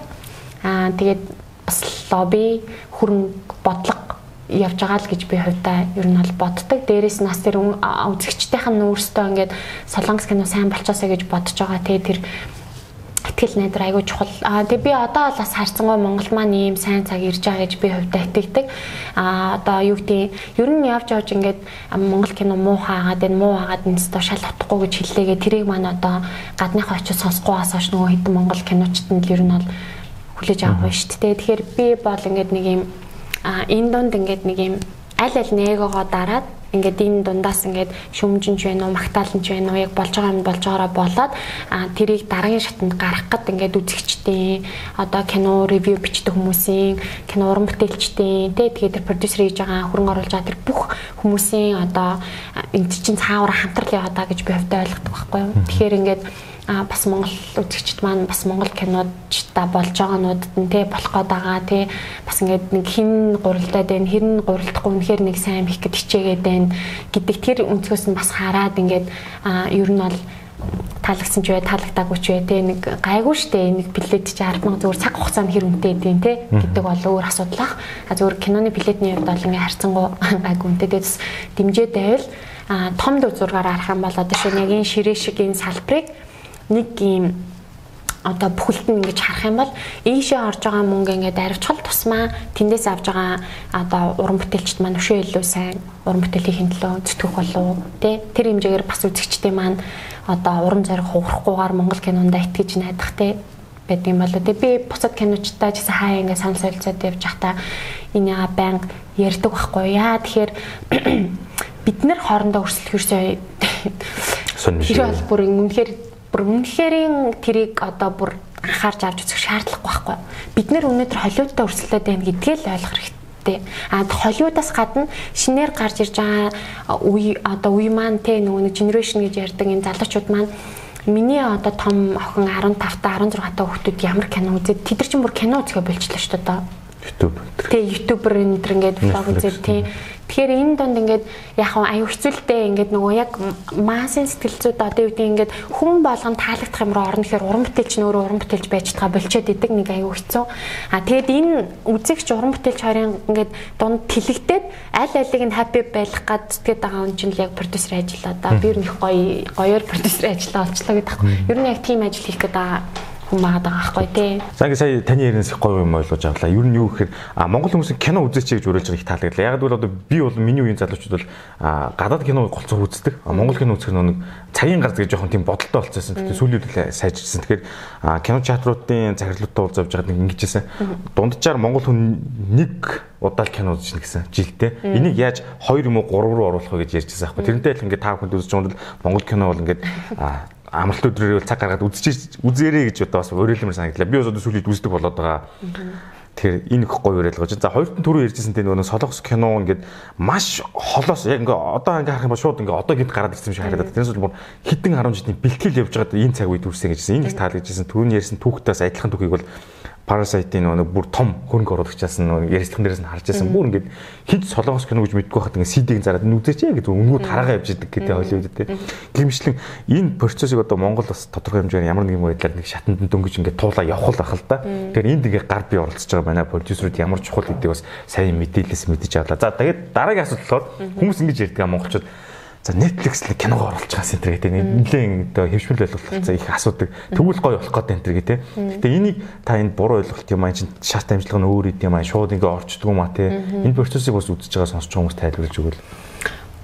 Тэгээд бас лобби хөрөнгө бодлого явж байгаа л гэж би хувьдаа ер нь бол боддог. Дээрээс нь бас тэр үзэгчдийнх нь өөрсдөө ингээд Солонгос кино сайн болчоосаа гэж бодож байгаа. Тэгээ тэр итгэл найдар айгүй чухал. Тэгээ би одоо бол бас харцангуй Монгол маань ийм сайн цаг ирж байгаа гэж би хувьдаа итгэдэг. Одоо юу гэдэг ер нь явж ингээд Монгол кино муу хаагаад энэ муу хаагаад энэстэ шал утахгүй гэж хэллээгээ тэрийг маань одоо гадныхаа очиж сонсохгүй хасааш нөгөө хэдэн Монгол киночтод нь ер нь бол хүлээж авах шүү дээ. Тэгэхээр би бол ингээд нэг юм энэ дунд ингээд нэг юм аль нээгоогоо дараад ингээд энэ дундаас ингээд шүмжинч байна уу, магтааланч байна уу, яг болж байгаа юм болж байгаараа болоод тэрийг дараагийн шатанд гаргах гэд ингээд үзэгчдийн одоо кино ревю бичдэг хүмүүсийн, кино уран бүтээлчдийн тэгээд тэр продюсер хийж байгаа хөрөнгө оруулж байгаа тэр бүх хүмүүсийн одоо энэ чинь цаавар хамтрал яваа даа гэж би хувьдаа ойлгодог байхгүй юу. Тэгэхээр ингээд бас Монгол үзэгчд маань бас Монгол кинодчта болж байгаануудад нь болох гээд байгаа бас ингээд нэг хин гурилдаад байна хин гурилдахгүй үнэхээр нэг сайн их гэд хичээгээд байна гэдэг тэр өнцгөөс нь бас хараад ингээд ер нь бол таалагдсан ч бай таалагдаагүй ч бай нэг гайгүй штэ нэг билет чи 10,000 зүгээр цаг хугацаанд хэр үнэтэй идэв гэдэг бол өөр асуудал ах. Зүгээр киноны билетний хувьд бол ингээд харьцангуй гайгүй үнэтэй дэс дэмжээд байвал том дөв зургаар харах юм бол одоо шинэ яг энэ ширээ шиг энэ салбарыг нэг юм одоо бүхэлд нь ингэж харах юм бол ийшээ орж байгаа мөнгө ингээд аривчхал тусмаа тэндээс авж байгаа одоо уран бүтээлчд маань өшөө илүү сайн уран бүтээлийн хөндлөө зүтгэх болов тэр хэмжээгээр бас үзэгчдийн маань одоо уран зориг хугарахгүйгээр Монгол кинонд итгэж найдах байдаг юм болоо би бусад киночтай ч гэсэн хаа ингээд санал солилцоод явж байхдаа энэ банк ярьдаг байхгүй яа тэгэхээр бид нар хоорондоо өрсөлдөх ерөөсөө сонир бүр үнэхэрийн тэрийг одоо бүр анхаарч авч үзэх шаардлагагүй байхгүй. Бид нэр өнөөдөр Холливуудтай өрсөлдөд байна гэдгээ л ойлгох хэрэгтэй. Холливуудаас гадна шинээр гарч ирж байгаа үе маань нөгөө нэг generation гэж ярьдаг энэ залуучууд маань миний одоо том охин 15-та 16-та хүүхдүүд ямар кино үзээд тэд нар ч бүр кино үзэхэ болчихлоо шүү дээ. YouTube. YouTuber ингээд vlog үзээд тэгэхээр энэ донд ингээд яг аюу хэцүүлтэй ингээд нөгөө яг массын сэтгэлзүүд одоо юу гэдэг ингээд хүн болгон таалагдах юм руу орно гэхээр уран бүтээлч нь өөрөө уран бүтээлч байж байгаа болчиход идэг нэг аюу хэцүү. Тэгээд энэ үзэгч уран бүтээлч хоёрын ингээд дунд тэлэгдээд аль алиг нь happy байх гад зүтгээд байгаа хүн чинь яг продюсер ажиллаа да. Би ер нь их гоёор продюсер ажиллаа болчлоо гэдэг. Ер нь яг team ажил хийх гэдэг байгаа хүн байгаа байхгүй тий. За ингэ сая таны яринаас гоё юм ойлгож авлаа. Ер нь юу гэхээр Монгол хүмүүс кино үзээч гэж уриалж байгаа их таалагдлаа. Яг л одоо би бол миний үеийн залуучууд бол гадаад киног голцоо үздэг. Монгол кино үзэх нэг цагийн гарц гэж жоохон тийм бодолтой болчихсон. Тэгэхээр сүүлийн үеийн сайжирсан. Тэгэхээр кино театруудын захирлуудтай уулзаж байгаад нэг ингэжсэн. Дунджаар монгол хүн нэг удаа кино үзэж гэсэн жилдээ. Энийг яаж 2 юм уу 3 руу оруулах вэ гэж ярьжсэн байхгүй. Тэрнтэй л ингээд 5 хүнд үзэж байгаа бол монгол кино бол ингээд амралт өдрөөр цаг гаргаад үзээрэй гэж одоо бас уриалмар санагдлаа. Би одоо сүүлийн үздэг болоод байгаа. Тэгэхээр энэ их гоё уриалгаж. За хоёрт нь түрүү ярьжсэн тэ нөгөө солонгос кино ингээд маш холоос яг ингээд одоо ингээд харах юм бол шууд ингээд одоо гинт гараад ирсэн юм шиг харагдаад. Тэрнээс бол хэдэн 10 жилийн бэлтгэл явж байгаад энэ цаг үед үрсэн гэжсэн. Энэ их таалагдажсэн. Түрүүний ярьсан түүхтээс адилхан түүхийг бол Parasite-ийн нэг бүр том хөрөнгө оруулагчаас нэг ярилцлаган дээрээс нь харж байсан. Бүр ингээд хэд солонгос кино гэж мэдгүй хахад ингээд CD-г зараад нүдээч яг өнгөө тараагаа явж идэг гэдэг Холливуд те. Гэмшлэн энэ процессыг одоо Монгол бас тодорхой хэмжээгээр ямар нэгэн байдлаар нэг шатанд дөнгөж ингээд туулаа явах л ах л да. Тэгэхээр энд ингээд гар бие оролцож байгаа манай продюсерүүд ямар чухал гэдгийг бас сайн мэдээлэлс мэдэж авлаа. За тэгээд дараагийн асуулт болохоор хүмүүс ингэж ярьдаг монголчууд за Netflix л киногоо оруулж байгаа юм гэдэг нэлээд одоо хэвшмэл ойлголт их асуудаг. Тэгвэл гоё болох гэдэг энэ гэдэг. Гэтэ энийг та энд буруу ойлголт юм аа чинь шат амжилтлага нь өөр юм аа шууд ингээ орчдөг юм аа те. Энэ процессыг бас үзэж байгаа сонсч хүмүүс тайлбарлаж өгвөл.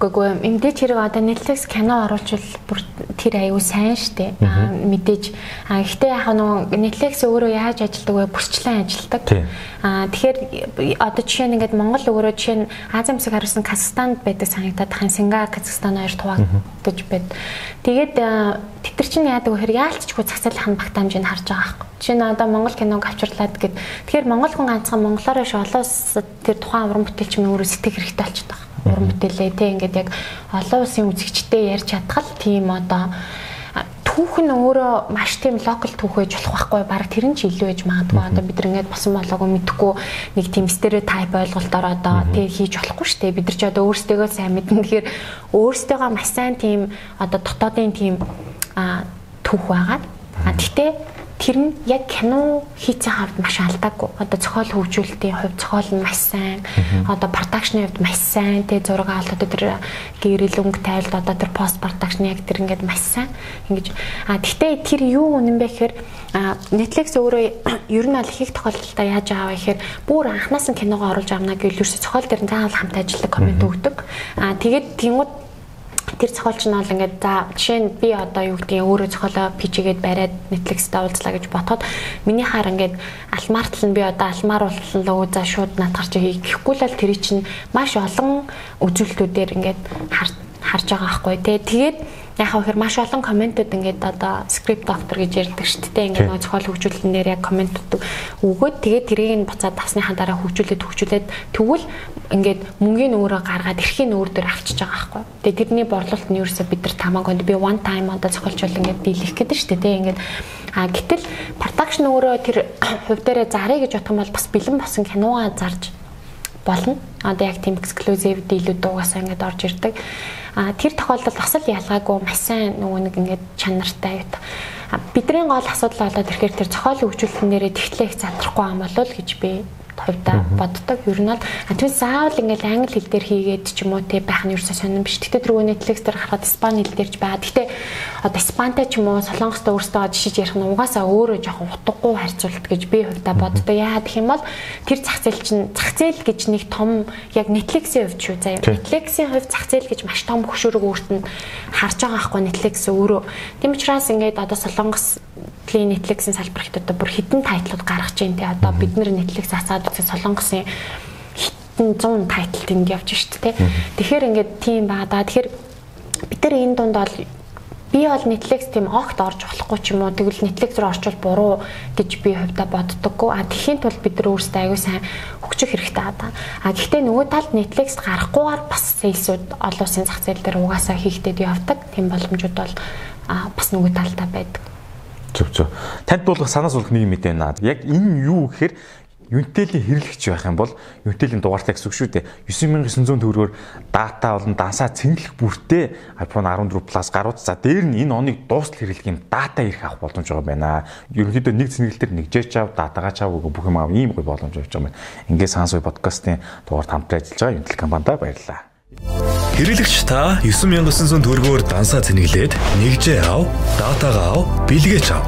Гэхдээ мэдээж хэрэг одоо Netflix кино оруулжвал бүр тэр аюу сайн штэ. Мэдээж гэхдээ яг нөгөө Netflix өөрөө яаж ажилладаг вэ? Бүсчлэн ажилладаг. Тэгэхээр одоо жишээ нь ингээд Монгол өөрөө жишээ нь Азийн хэсэг хариусан Казахстанд байдаг санагдаад хань Сингапур, Казахстан хоёр хуваагдаж байд. Тэгээд тэд чинь яадаг вэ гэхээр яалтчгүй цацалхан багт хэмжээнд харж байгаа байхгүй. Жишээ нь одоо Монгол киног авчирлаад гэд. Тэгэхээр Монгол хүн ганцхан монголоор биш олон улс тэр тухайн уран бүтээлч мөн өөрөө сэтгэх хэрэгтэй болчиход байгаа. Уран бүтээлээ те ингээд яг олон улсын үзэгчтэй ярьж чадхал тийм одоо түүх нь өөрөө маш тийм локал түүх байж болох байхгүй баг тэр нь ч илүү байж магадгүй одоо бид ингээд босон болоогүй мэдхгүй нэг тийм стереотип ойлголтоор одоо тэг хийж болохгүй шүү дээ бид нар ч одоо өөрсдөө сайн мэднэ тэгэхээр өөрсдөө маш сайн тийм одоо дотоодын тийм түүх байгаа. Гэхдээ тэр нь яг кино хийцэн хавьд маш алдаагүй. Одоо зохиол хөгжүүлэлтийн хувьд зохиол нь маш сайн. Одоо продакшны хувьд маш сайн. Тэ зураг авалт одоо тэр гэрэл өнгө тайлд одоо тэр пост продакшн яг тэр ингээд маш сайн. Ингэж гэхдээ тэр юу үнэн бэ гэхээр Netflix өөрөө ер нь аль их тохиолдолд яаж аваа гэхээр бүр анханаас нь киногоо оруулж авна гэвэл ерөөсө зохиол дээр заавал хамт ажилладаг комент өгдөг. Тэгээд тэнгууд тэр зохиолч нь бол ингээд за жишээ нь би одоо юу гэдгийг өөрөө зохиолоо пичгээд бариад Netflix-тэй уулзлаа гэж бодоход миний хаар ингээд алмартал нь би одоо алмаар боллоо за шууд над гарч хийхгүй л тэр чинь маш олон үзүүлэлтүүдээр ингээд харж байгаа байхгүй тий. Тэгээд яг хэр маш олон комментууд ингээд одоо скрипт автор гэж ярьдаг шүү дээ. Ингээд нөгөө зохиол хөгжүүлэлтэн дээр яг комментууд өгөөд тэгээд тэрийг нь буцаад давсныхаа дараа хөгжүүлээд тэгвэл ингээд мөнгөний өөрөө гаргаад эрхийн өөр дөр авчиж байгаа байхгүй. Тэгээд тэрний борлуулалт нь ерөөсөө бид нар тамаагүй би one time одоо зохиолчвол ингээд дийлэх гэдэг шүү дээ. Ингээд гэтэл production өөрөө тэр хувь дээрээ зарыг гэж бодох юм бол бас бэлэн босон киногаа зарж болно. Одоо яг тийм exclusive дийлүүд угаасаа ингээд орж ирдэг. Тэр тохиолдолд бас л ялгаагүй маш сайн нөгөө нэг ингээд чанартай аюут. Бидний гол асуудал болоод ирэхээр тэр зохиол хөгжүүлэлтэн дээрээ тэгтлээ их задрахгүй юм болов уу гэж би хувьдаа боддог. Ер нь бол тэгвэл заавал ингээд англи хэл дээр хийгээд ч юм уу те байх нь ерөөсөө сонирн биш. Тэгтээ түрүү Netflix дээр харахад испани хэл дээрч байгаа. Тэгтээ одоо испантай ч юм уу солонгостой өөрсдөө жишиж ярих нь угаасаа өөрөө жоохон утгагүй харьцуулалт гэж би хувьдаа боддог. Яа гэх юм бол тэр зах зээл гэж нэг том яг Netflix-ийн хувьд шүү заяа. Netflix-ийн хувьд зах зээл гэж маш том хөшөөрөг өөрт нь харж байгаа байхгүй Netflix өөрөө. Тийм учраас ингээд одоо солонгос Netflix-ийн салбар ихтэй одоо бүр хитэн тайтлууд гаргаж байна те одоо бид нэр Netflix асаад үзэх солонгосын хитэн 100 тайтл тэнд явж шүү дээ. Тэгэхээр ингээд тийм баа да. Тэгэхээр бид нар энэ дунд бол би бол Netflix тийм огт орж болохгүй ч юм уу тэгвэл Netflix руу орчвол буруу гэж би хувьдаа боддоггүй. Тэхийн тулд бид нар өөрсдөө аягүй сайн хөгжих хэрэгтэй аа. Гэхдээ нөгөө талд Netflix гарахгүйгээр бас сейлсүүд олон улсын зах зээл дээр угаасаа хийгдэд явдаг. Тийм боломжууд бол бас нөгөө талдаа байдаг. Зөв. Танд бол санаас болох нэг юм мэдээ. Яг энэ юу гэхээр Unitel-ийн хэрэглэгч байх юм бол Unitel-ийн дугаартай гэсэн үг шүү дээ. 9900 төгрөгөөр дата болон дансаа цэнгэлэх бүртээ iPhone 14 Plus гарууд. За дээр нь энэ оныг дуустал хэрэглэхийн дата ирэх авах боломж байгаа байна. Ерөнхийдөө нэг цэнгэлтэр нэг жээч ав, датагаа чав бүх юм ийм гоё боломж өгч байгаа юм байна. Ингээд Сансуй подкастын дугаард хамтран ажиллаж байгаа Unitel компанидаа баярлалаа. Хэрэглэгч та 9900 төгрөгөөр дансаа цэнгэлээд нэг жээ ав, датагаа ав, бэлгээч ав.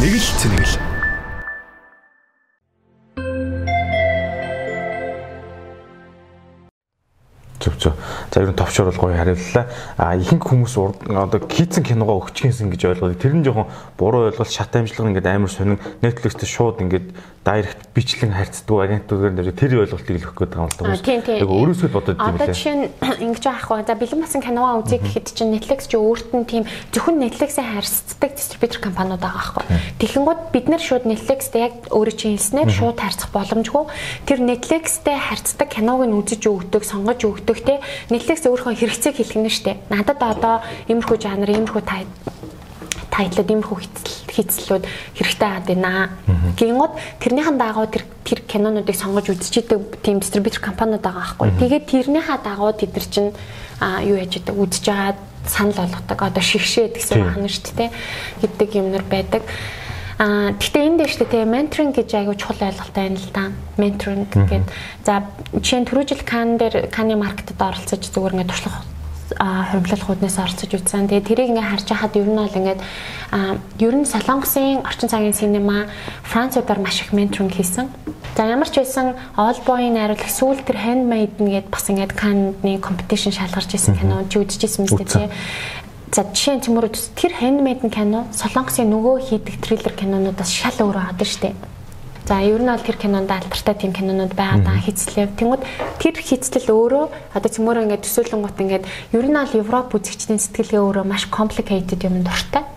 Нэг л цэнэгэл. Зөв. За ер нь товчор бол гоё хариуллаа. Ихэнх хүмүүс одоо хийцэн киногоо өгчихсэн гэж ойлгоод тэр нь жоохон буруу ойлголт шат амжилга ингээд амар сонин Netflix-тэй шууд ингээд дайрект бичлэн харьцдаг агентуудаар нэр тэр ойлголтыг л өгөх гээд байгаа юм л да. Яг өөрөөсөө бодоод юм лээ. Одоо жишээ нь ингэж аахгүй. За бэлэн басан киногоо үзье гэхэд чинь Netflix ч өөрт нь тийм зөвхөн Netflix-ийн харьцдаг дистрибьютор компаниуд байгаа аахгүй. Тэгэнгүүт бид нэр шууд Netflix-тэй яг өөрөө чинь хэлснээр шууд харьцах боломжгүй. Тэр Netflix-тэй харьцдаг киног нь үзэж өгдөг, сонгож өгдөг те. Netflix өөрийнхөө хэрэгцээг хэлгэнэ штэ. Надад одоо иймэрхүү жанр, иймэрхүү тайтлууд, иймэрхүү хийцлүүд хэрэгтэй байгаад байна. Гингод тэрнийхэн дагуу тэр кинонуудыг сонгож үзчихдэг тийм дистрибьютор компаниуд байгаа байхгүй. Тэгээд тэрнийхээ дагуу тэд нар чинь юу яаж идэг үзэж байгаа санал болгодог. Одоо шигшээд гэсэн байна шүү дээ гэдэг юмнар байдаг. Гэхдээ энэ дээр шүү дээ менторинг гэж айгуу чухал ойлголттой байна л да. Менторинг гэдэг. За жишээ нь түрүү жил Канны маркетад оролцож зүгээр ингээд туршлага хөрвүүлэх хууднаас оролцож үзсэн. Тэгээ тэрийг ингээ харж байхад ер нь бол ингээд ер нь Солонгосын орчин цагийн синема Француудаар маш их менторинг хийсэн. За ямар ч байсан Олбогийн найруулагч сүүл тэр Handmaiden гээд бас ингээд Канны компетишн шалгарч исэн кино чи үзчихсэн мэт тий. За жишээ нь төмөр тэр Handmaiden кино Солонгосын нөгөө хийдэг триллер кинонуудаас шал өөр байгаа шүү дээ. За ер нь бол тэр кинонд алдартай тийм кинонууд байгаа хийцлээ. Тэнгүүд тэр хийцлэл өөрөө одоо цөмөр ингээд төсөөлөнгөт ингээд ер нь бол Европ үзэгчдийн сэтгэлгээ өөрөө маш complicated юм дуртай.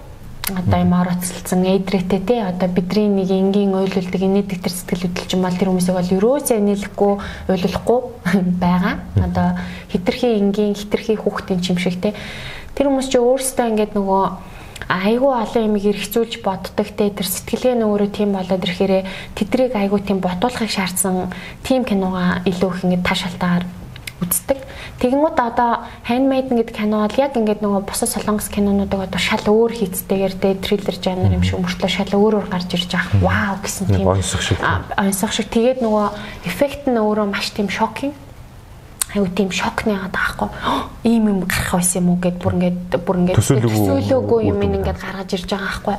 Одоо юм ороцолцсон эдрэтэй тий одоо бидний нэг энгийн ойлголдог инээдэг тэр сэтгэл хөдлөлч юм бол тэр хүмүүсийг бол ерөөсөө нийлэхгүй ойлгохгүй байгаа. Одоо хитрхи энгийн хитрхи хүүхдийн чимшиг тий тэр хүмүүс ч өөрсдөө ингээд нөгөө айгүй олон юм эргцүүлж боддог те тэр сэтгэлгээ нь өөрөө тийм болоод ирэхээр тэдрийг айгүй тийм ботуулахыг шаардсан тийм киногаа илүү их ингээд таашаалтаар үздэг. Тэгэнгүүт одоо Handmaiden гэдэг кино бол яг ингээд нөгөө бусад солонгос кинонуудыг одоо шал өөр хийцтэйгээр те триллер жанр юм шиг мөртлөө шал өөрөөр гарч ирж байгаа. Вау гэсэн тийм онцгой шиг тэгээд нөгөө эффект нь өөрөө маш тийм шокинг айгу тийм шокны яагаад аахгүй ийм юм гарах байсан юм уу гэд бүр ингээд төсөөлөөгүй юм ингээд гаргаж ирж байгаа аахгүй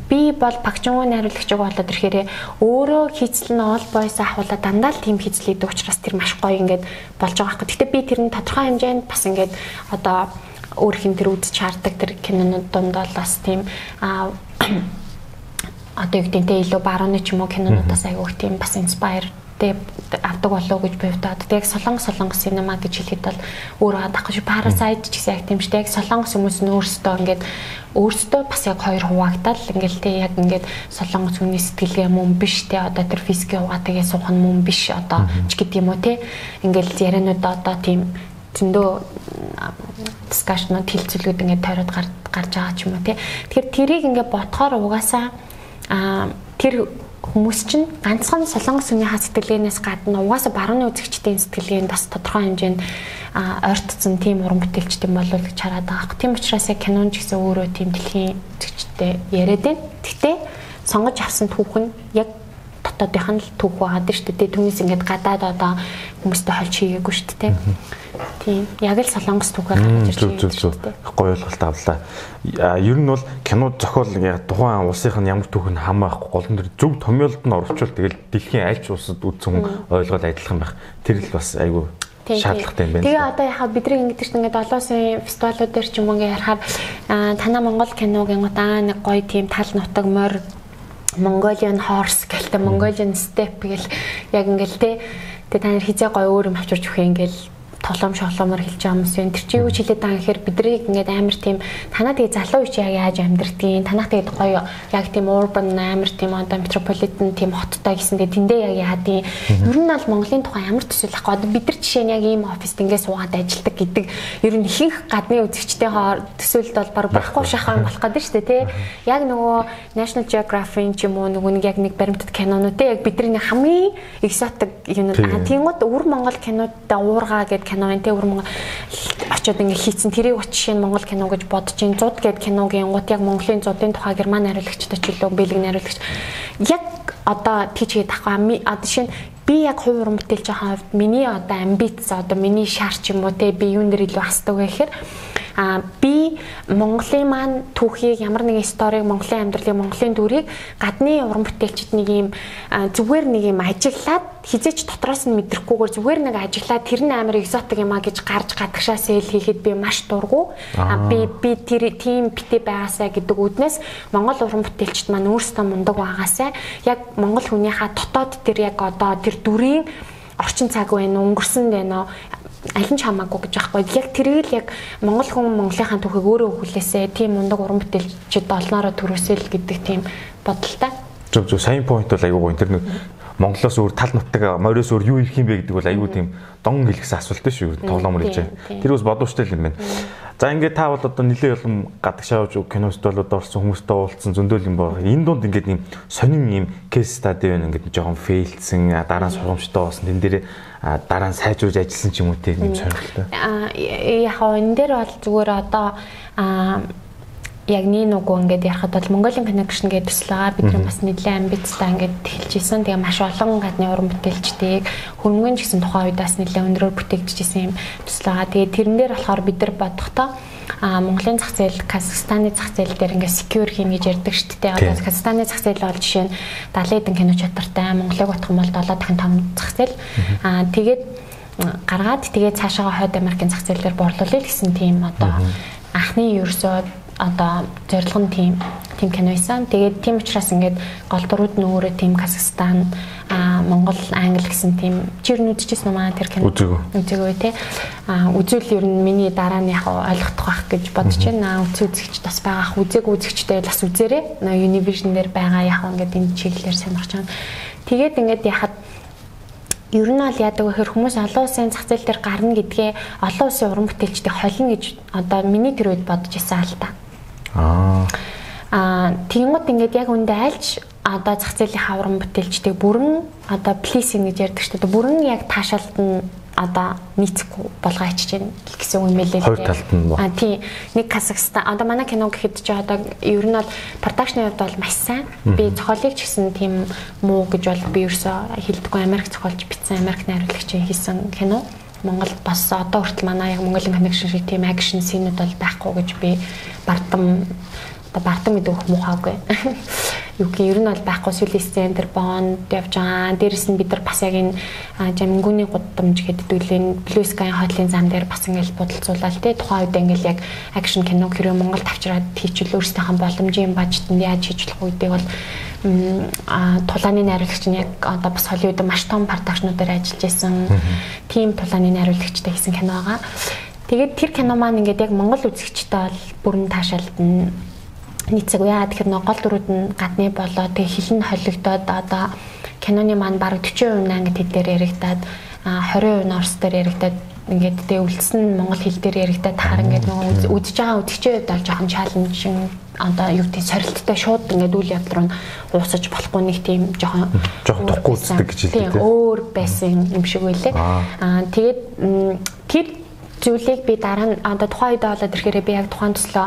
би бол Пакчунгын найруулагчиг болоод ирэхээр өөрөө хийцэл нь ол бойс ахуулаад дандаа л тийм хийцэл идэв учраас тэр маш гоё ингээд болж байгаа аахгүй. Гэтэ би тэр нь тодорхой хэмжээнд бас ингээд одоо өөр хин тэр үдч чардаг тэр кинонууд донд бол бас тийм одоо юу гэдэг нь илүү барууны ч юм уу кинонуудаас айгу тийм бас inspire авдаг болов гэж бодоод яг солонгос синема гэж хэлэхэд бол өөрөө хадахгүй шүү. Parasite ч гэсэн яг тийм шүү. Яг солонгос хүмүүс нь өөрсдөө ингээд өөрсдөө бас яг хоёр хуваагдаад ингээд тий яг ингээд солонгос хүний сэтгэлгээ мөн биш тий одоо тэр физикийн хуваатэйгээ суух нь мөн биш одоо ч гэдэг юм уу тий ингээд ярианууд одоо тийм зөндөө дискашнууд хилцүүлүүд ингээд тойроод гарч байгаа ч юм уу тий. Тэгэхээр тэрийг ингээд бодохоор угаасаа тэр хүмүүс чинь ганцхан солонгос хүний сэтгэлгээнээс гадна угаасаа барууны үзэгчдийн сэтгэлгээнд бас тодорхой хэмжээнд ойртсон тийм уран бүтээлчтэй болов гэж хараад байгаа. Тийм учраас яг кинон ч гэсэн өөрөө тийм дэлхийн үзэгчтэй яриад байна. Гэхдээ сонгож авсан түүх нь яг дотоодынх нь л түүх байгаа шүү дээ. Түүнээс ингээд гадаад одоо хүмүүстэй холж хийгээгүй шүү дээ. Тийм. Яг л солонгос түүхээр гаргаж ирж байгаа. Гоё ойлголт авлаа. Ер нь бол кино зохиол яг тухайн улсынх нь ямар түүх нь хамаахгүй голон төр зөв томьёолд нь оруулчвал тэгэл дэлхийн аль ч улсад үзсэн ойлгол адилхан байх. Тэр л бас айгүй шаардлагатай юм байна. Тэгээ одоо яхаа бидний ингэдэг чинь ингээд олон улсын фестивалууд дээр ч юм уу ингээд ярахаар танаа Монгол киногийн удаа нэг гоё тийм тал нутаг морь Mongolian horse гэлтэй Mongolian step гэл яг ингээл те та нар хизээ гоё өөр юм авчирч өгөх ингээл тоглоом шоглоомор хэлж байгаа юмс юм. Тэр чи юу ч хэлээд байгаа гэхээр бидрийг ингээд амар тийм танаа тэгээ залуу үеч яг яаж амьдрдгийг танаа тэгээ гоё яг тийм urban амар тийм одоо metropolitan тийм хоттой гэсэндээ тэндээ яг яадیں۔ Ер нь бол Монголын тухай ямар төсөөл ахгүй. Одоо бид нар жишээ нь яг ийм оффист ингээд суугаад ажилладаг гэдэг ер нь ихэнх гадны үзэгчтэй төсөөлд бол баг байхгүй шахах болох гэдэг шүү дээ тий. Яг нөгөө National Geographic ч юм уу нөгөө нэг яг нэг баримтат кинонууд те яг бидний хамгийн exotic юм тиймүүд өвөр Монгол кинодаа уургаа гэдэг кино энэ өвөр Монгол очиод ингээ хийцэн тэрийг жишээ нь Монгол кино гэж бодож ин зуд гэдэг киногийн гут яг Монголын зуудын тухай герман найруулагчтай ч илүү бэлэг найруулагч яг одоо тийчгээд тахгүй жишээ нь би яг хувь уран бүтээлч байгаа хувьд миний одоо амбиц одоо миний шаар ч юм уу те би юун дээр илүү хасдаг вэ гэхээр би Монголын маань түүхийг ямар нэгэн сториг, Монголын амьдралыг, Монголын дүрийг гадны уран бүтээлчид нэг юм зүгээр нэг юм ажиглаад хизээч дотроос нь мэдрахгүйгээр зүгээр нэг ажиглаад тэр нь амар экзотик юм а гэж гарч гадагшаа сэл хийхэд би маш дургу. Би тэр тийм битээ байгаасаа гэдэг үднээс Монгол уран бүтээлчид маань өөрсдөө мундаг байгаасаа яг Монгол хүнийхээ дотоод тэр яг одоо тэр дүрийн орчин цаг байна уу, өнгөрсөн байна уу, аль нь ч хамаагүй гэж байхгүй. Яг тэрийг яг Монгол хүн Монголынхаа түүхийг өөрөө өгүүлээсээ тийм мундаг уран бүтээлчид олноороо төрөөсөл гэдэг тийм бодолтой. Зөв сайн point бол айгүй гоо. Тэр нэг Монголоос өөр тал нутаг мориос өөр юу ирэх юм бэ гэдэг бол айгүй тийм дон хэлгсэн асуулт шүү. Тоглоом үрэж. Тэр бас бодвочтой юм байна. За ингээд та бол одоо нэлээд олон гадагшаа авч киностолууд орсон хүмүүстэй уулзсан зөндөл юм байна. Энэ дунд ингээд юм сонин юм кейс стади байна. Ингээд жоохон фейлдсэн, дараа нь сургамжтай болсон. Тэн дээр дараа нь сайжруулж ажилласан ч юм уу тийм сонирхолтой. Яг энэ дээр бол зүгээр одоо яг нэг нөгөө ингээд ярахад бол Mongolian Connection гэдэг төсөл бид нар бас нэлээд амбицтай ингээд хэлжсэн. Тэгээ маш олон гадны уран бүтээлчдийг хөрөнгөн ч гэсэн тухайн үед бас нэлээд өндрөөр бүтээгдэжсэн юм төсөл байгаа. Тэгээ тэрэн дээр болохоор бид нар бодохдоо Монголын зах зээл, Казахстаны зах зээл дээр ингээд secure хийнэ гэж ярьдаг шүү дээ. Одоо Казахстаны зах зээл бол жишээ нь 70 хэдэн кино чадвартай, Монголыг бодох юм бол 7 дахин том зах зээл. Тэгээд гаргаад тэгээд цаашаа Хойд Америкийн зах зээл дээр борлуулъя гэсэн тийм одоо анхны ерөөсөө одоо зорилго нь тийм кино байсан. Тэгээд тийм учраас ингээд гол дурууд нь өөрөө тийм Казахстан, Монгол, Англи гэсэн тийм чир нүдчихсэн юм аа тэр кино. Үзээгөө тий. Үзүүл ер нь миний дараа нь яг ойлгох байх гэж бодож байна. Үзэгч бас байгаа. Үзэгчтэй бас үзээрэй. Univision дээр байгаа яг ингээд энэ чиглэлээр сонирхож байгаа. Тэгээд ингээд яхад ер нь бол яадаг вэ гэхээр хүмүүс олон улсын зах зээл дээр гарна гэдгээ олон улсын уран бүтээлчдийг холино гэж одоо миний тэр үед бодож ирсэн л та. Тэгмэд ингээд яг үндэ айлч одоо зах зээлийн уран бүтээлчдийг бүрэн одоо плисинг гэж ярьдаг шүү дээ. Бүрэн яг таашаалт нь одоо нийцэхгүй болгоо ичж гэн гэсэн үг юм хэлээ. Хоёр талд нь. Тийм. Нэг Казахстан одоо манай кино гэхэд ч одоо ер нь бол продакшны хувьд бол маш сайн. Би зохиолыг ч гэсэн тийм муу гэж бол би ерөөсөө хэлдэггүй. Америк зохиолч бичсэн, Америк найруулагчийн хийсэн кино. Монголд бас одоо хүртэл манай яг Mongolian Connection шиг тийм акшн сценүүд бол байхгүй гэж би бардам гэдэг үг муухайгүй. Юу гэх ер нь бол байхгүй сүүлийн центр Бонд явж байгаа. Дээрэс нь бид нар бас яг энэ Жамгүний гудамж гэдэг дүүлэн Blue Sky-ийн хойдлын зам дээр бас ингээл бодолцуулаад тий тухайн үед ингээл яг акшн кино хэрэг Монголд авчираад хийчихвэл өөрсдийнхээ боломжийн бажетанд яаж хийж болох үедээ бол тулааны найруулагч нь яг одоо бас Холливуд маш том продакшнуудаар ажиллаж байсан. Тим тулааны найруулагчтай хийсэн кино байгаа. Тэгээд тэр кино маань ингээд яг Монгол үзэгчтэй бол бүрэн таашаалт нийцэг яа тэгэхээр гол дүрүүд нь гадны болоо тэг хилэн холигдоод одоо киноны маань бараг 40% англи хэл дээр яригдаад 20% орс дээр яригдаад ингээд тэг үлдсэн монгол хэл дээр яригдаад тахаар ингээд нөгөө үзэж байгаа үзэгчид бол жоохон чаленжин одоо юу гэдэг сорилттой шууд ингээд үйл явдал руу уусаж болохгүй нэг тийм жоохон тухгүй үздэг гэж хэлдэг. Өөр байсан юм шиг байлээ. Тэгээд тэр зүйлийг би дараа нь одоо тухайн үед болоод ирэхээр би яг тухайн төслөө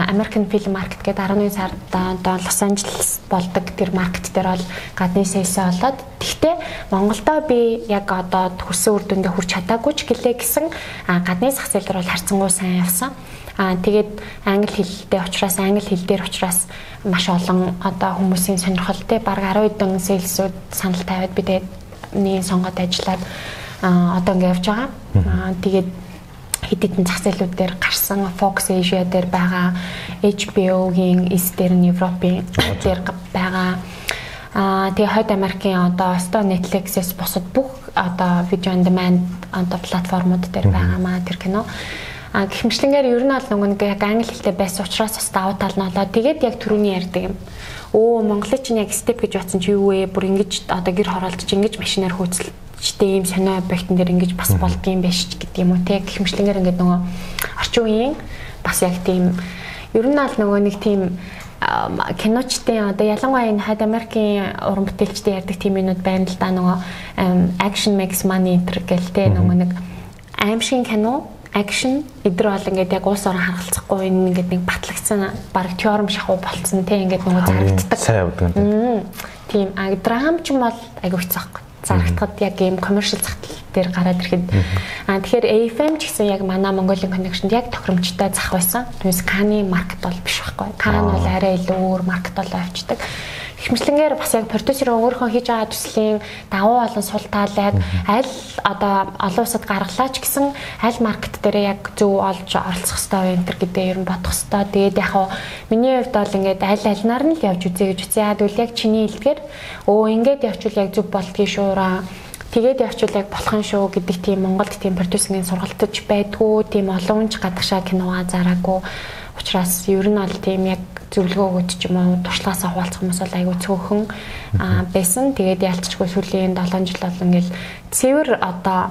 American Film Market гэдэг 11 сард одоо Лос Анжелес болдог тэр маркет дээр бол гадны сейсээ болоод тэгтээ Монголдоо би яг одоо хүссэн үр дүндээ хүрч чадаагүй ч гэлээ гэсэн гадны зах зээл дээр бол харьцангуй сайн явсан. Тэгээд англи хэлтэй учраас англи хэл дээр учраас маш олон одоо хүмүүсийн сонирхолтой баг 10 хэдэн сейлсүүд санал тавиад би тэгээд нэг сонгоод ажиллаад одоо ингэ явж байгаа. Тэгээд хэдийдэн зах зээлүүд дээр гарсан Fox Asia дээр байгаа, HBO-гийн Eastern Europe-ийн дээр байгаа. Тэгээ Хойд Америкийн одоо Osто Netflix-с бусад бүх одоо video on demand одоо платформуд дээр байгаа маа тэр кино. Гэхмэчлэнгээр ер нь бол нэг яг англи хэлтэй байсан учраас бас давуу тал нь болоо. Тэгээд яг түрүүний ярьдаг юм. Монголын чинь яг step гэж батсан чи юу вэ? Бүр ингэж одоо гэр хороолт чи ингэж машинаар хөөцөлчтэй юм сонио объектн дээр ингэж бас болдгийм байж гэдэг юм уу те. Гэхмэчлэнгээр ингээд нөгөө орчин үеийн бас яг тийм ер нь бол нөгөө нэг тийм киночдын одоо ялангуяа энэ Хойд Америкийн уран бүтээлчдийн ярьдаг тийм юмуд байна л да нөгөө action makes money гэх те нөгөө нэг аимшиг кино акшн эдгээр бол ингээд яг уус орон харгалцахгүй ингээд нэг батлагдсан баг теорем шахуу болцсон те ингээд нөгөө зарагддаг. Сайн явдаг. Тийм драм ч юм бол айгуу хэцүүх. зарагдахад яг ийм commercial захидал дээр гараад ирэхэд тэгэхээр AFM ч гэсэн яг манай Mongolian Connection-д яг тохиромжтой зах байсан. Түүнээс Cannes маркет бол биш байхгүй. Cannes бол арай илүү өөр маркет болоо авчдаг. Хэмжлэнгээр бас яг продюсерын өөрийнхөө хийж байгаа төслийн давуу болон сул талыг аль одоо олон улсад гаргалаа ч гэсэн аль маркет дээр яг зөв олж оролцох хэрэгтэй вэ гэдэг ер нь бодох хэрэгтэй. Тэгээд яг миний хувьд бол ингээд аль нар нь л явж үзье гэж үзье. Яг үл яг чиний хэлдгээр ингээд явчвал яг зөв болдгийг шуураа. Тэгээд явчвал яг болох юм шүү гэдэг тийм Монголд тийм продюсерийн сургалтж байдгүй, тийм олон ч гадагшаа киноа зараагүй. Учираас ер нь бол тийм яг зөвлөгөө өгöd ч юм уу туршлагаасаа хуваалцах хүмүүс бол айгүй цөөхөн байсан. Тэгээд ялцчгүй сүүлийн 7 жил бол ингээл цэвэр одоо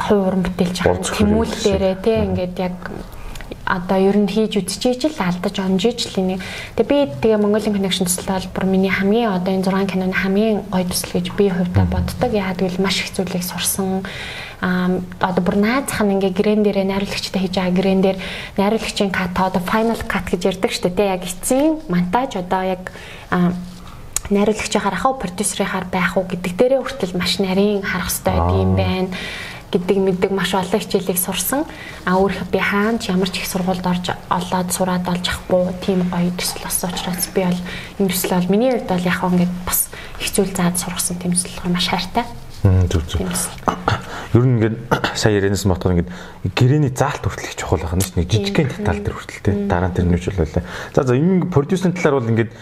хувь уран бүтээлч тэмүүлэлээрээ тий ингээд яг одоо ер нь хийж үзчихэж л алдаж онжиж л нэг. Тэгээ би тэгээ Mongolian Connection төсөл бол бүр миний хамгийн одоо энэ 6 киноны хамгийн гоё төсөл гэж би хувьдаа боддог. Яг гэвэл маш их зүйлийг сурсан. Одоо бүр наазах нь ингээ грэн дээрээ найруулагчтай хийж байгаа грэн дээр найруулагчийн кат одоо final cut гэж ярьдаг шүү дээ. Яг эцсийн монтаж одоо яг найруулагчийнхаар ахаа продюсерийнхаар байх уу гэдэг дээрээ хүртэл маш нарийн харах хэрэгтэй юм байна гэдэг мэддэг маш олон хичээлийг сурсан. Өөрийнхөө би хаанч ямар ч их сургуульд орж олоод сураад олж ахгүй тийм гоё төсөл болсон учраас би бол энэ төсөл бол миний хувьд бол яг ингээд бас хэцүү заад сургасан тийм төсөл маш хайртай. Зөв. Ер нь ингээд сая ярианаас мотор ингээд гэрээний заалт хүртэл их чухал байна шүү дээ. Нэг жижигхэн деталь төр хүртэл те дараа нь тэр нүүжүүлээ. За энэ продюсерийн талаар бол ингээд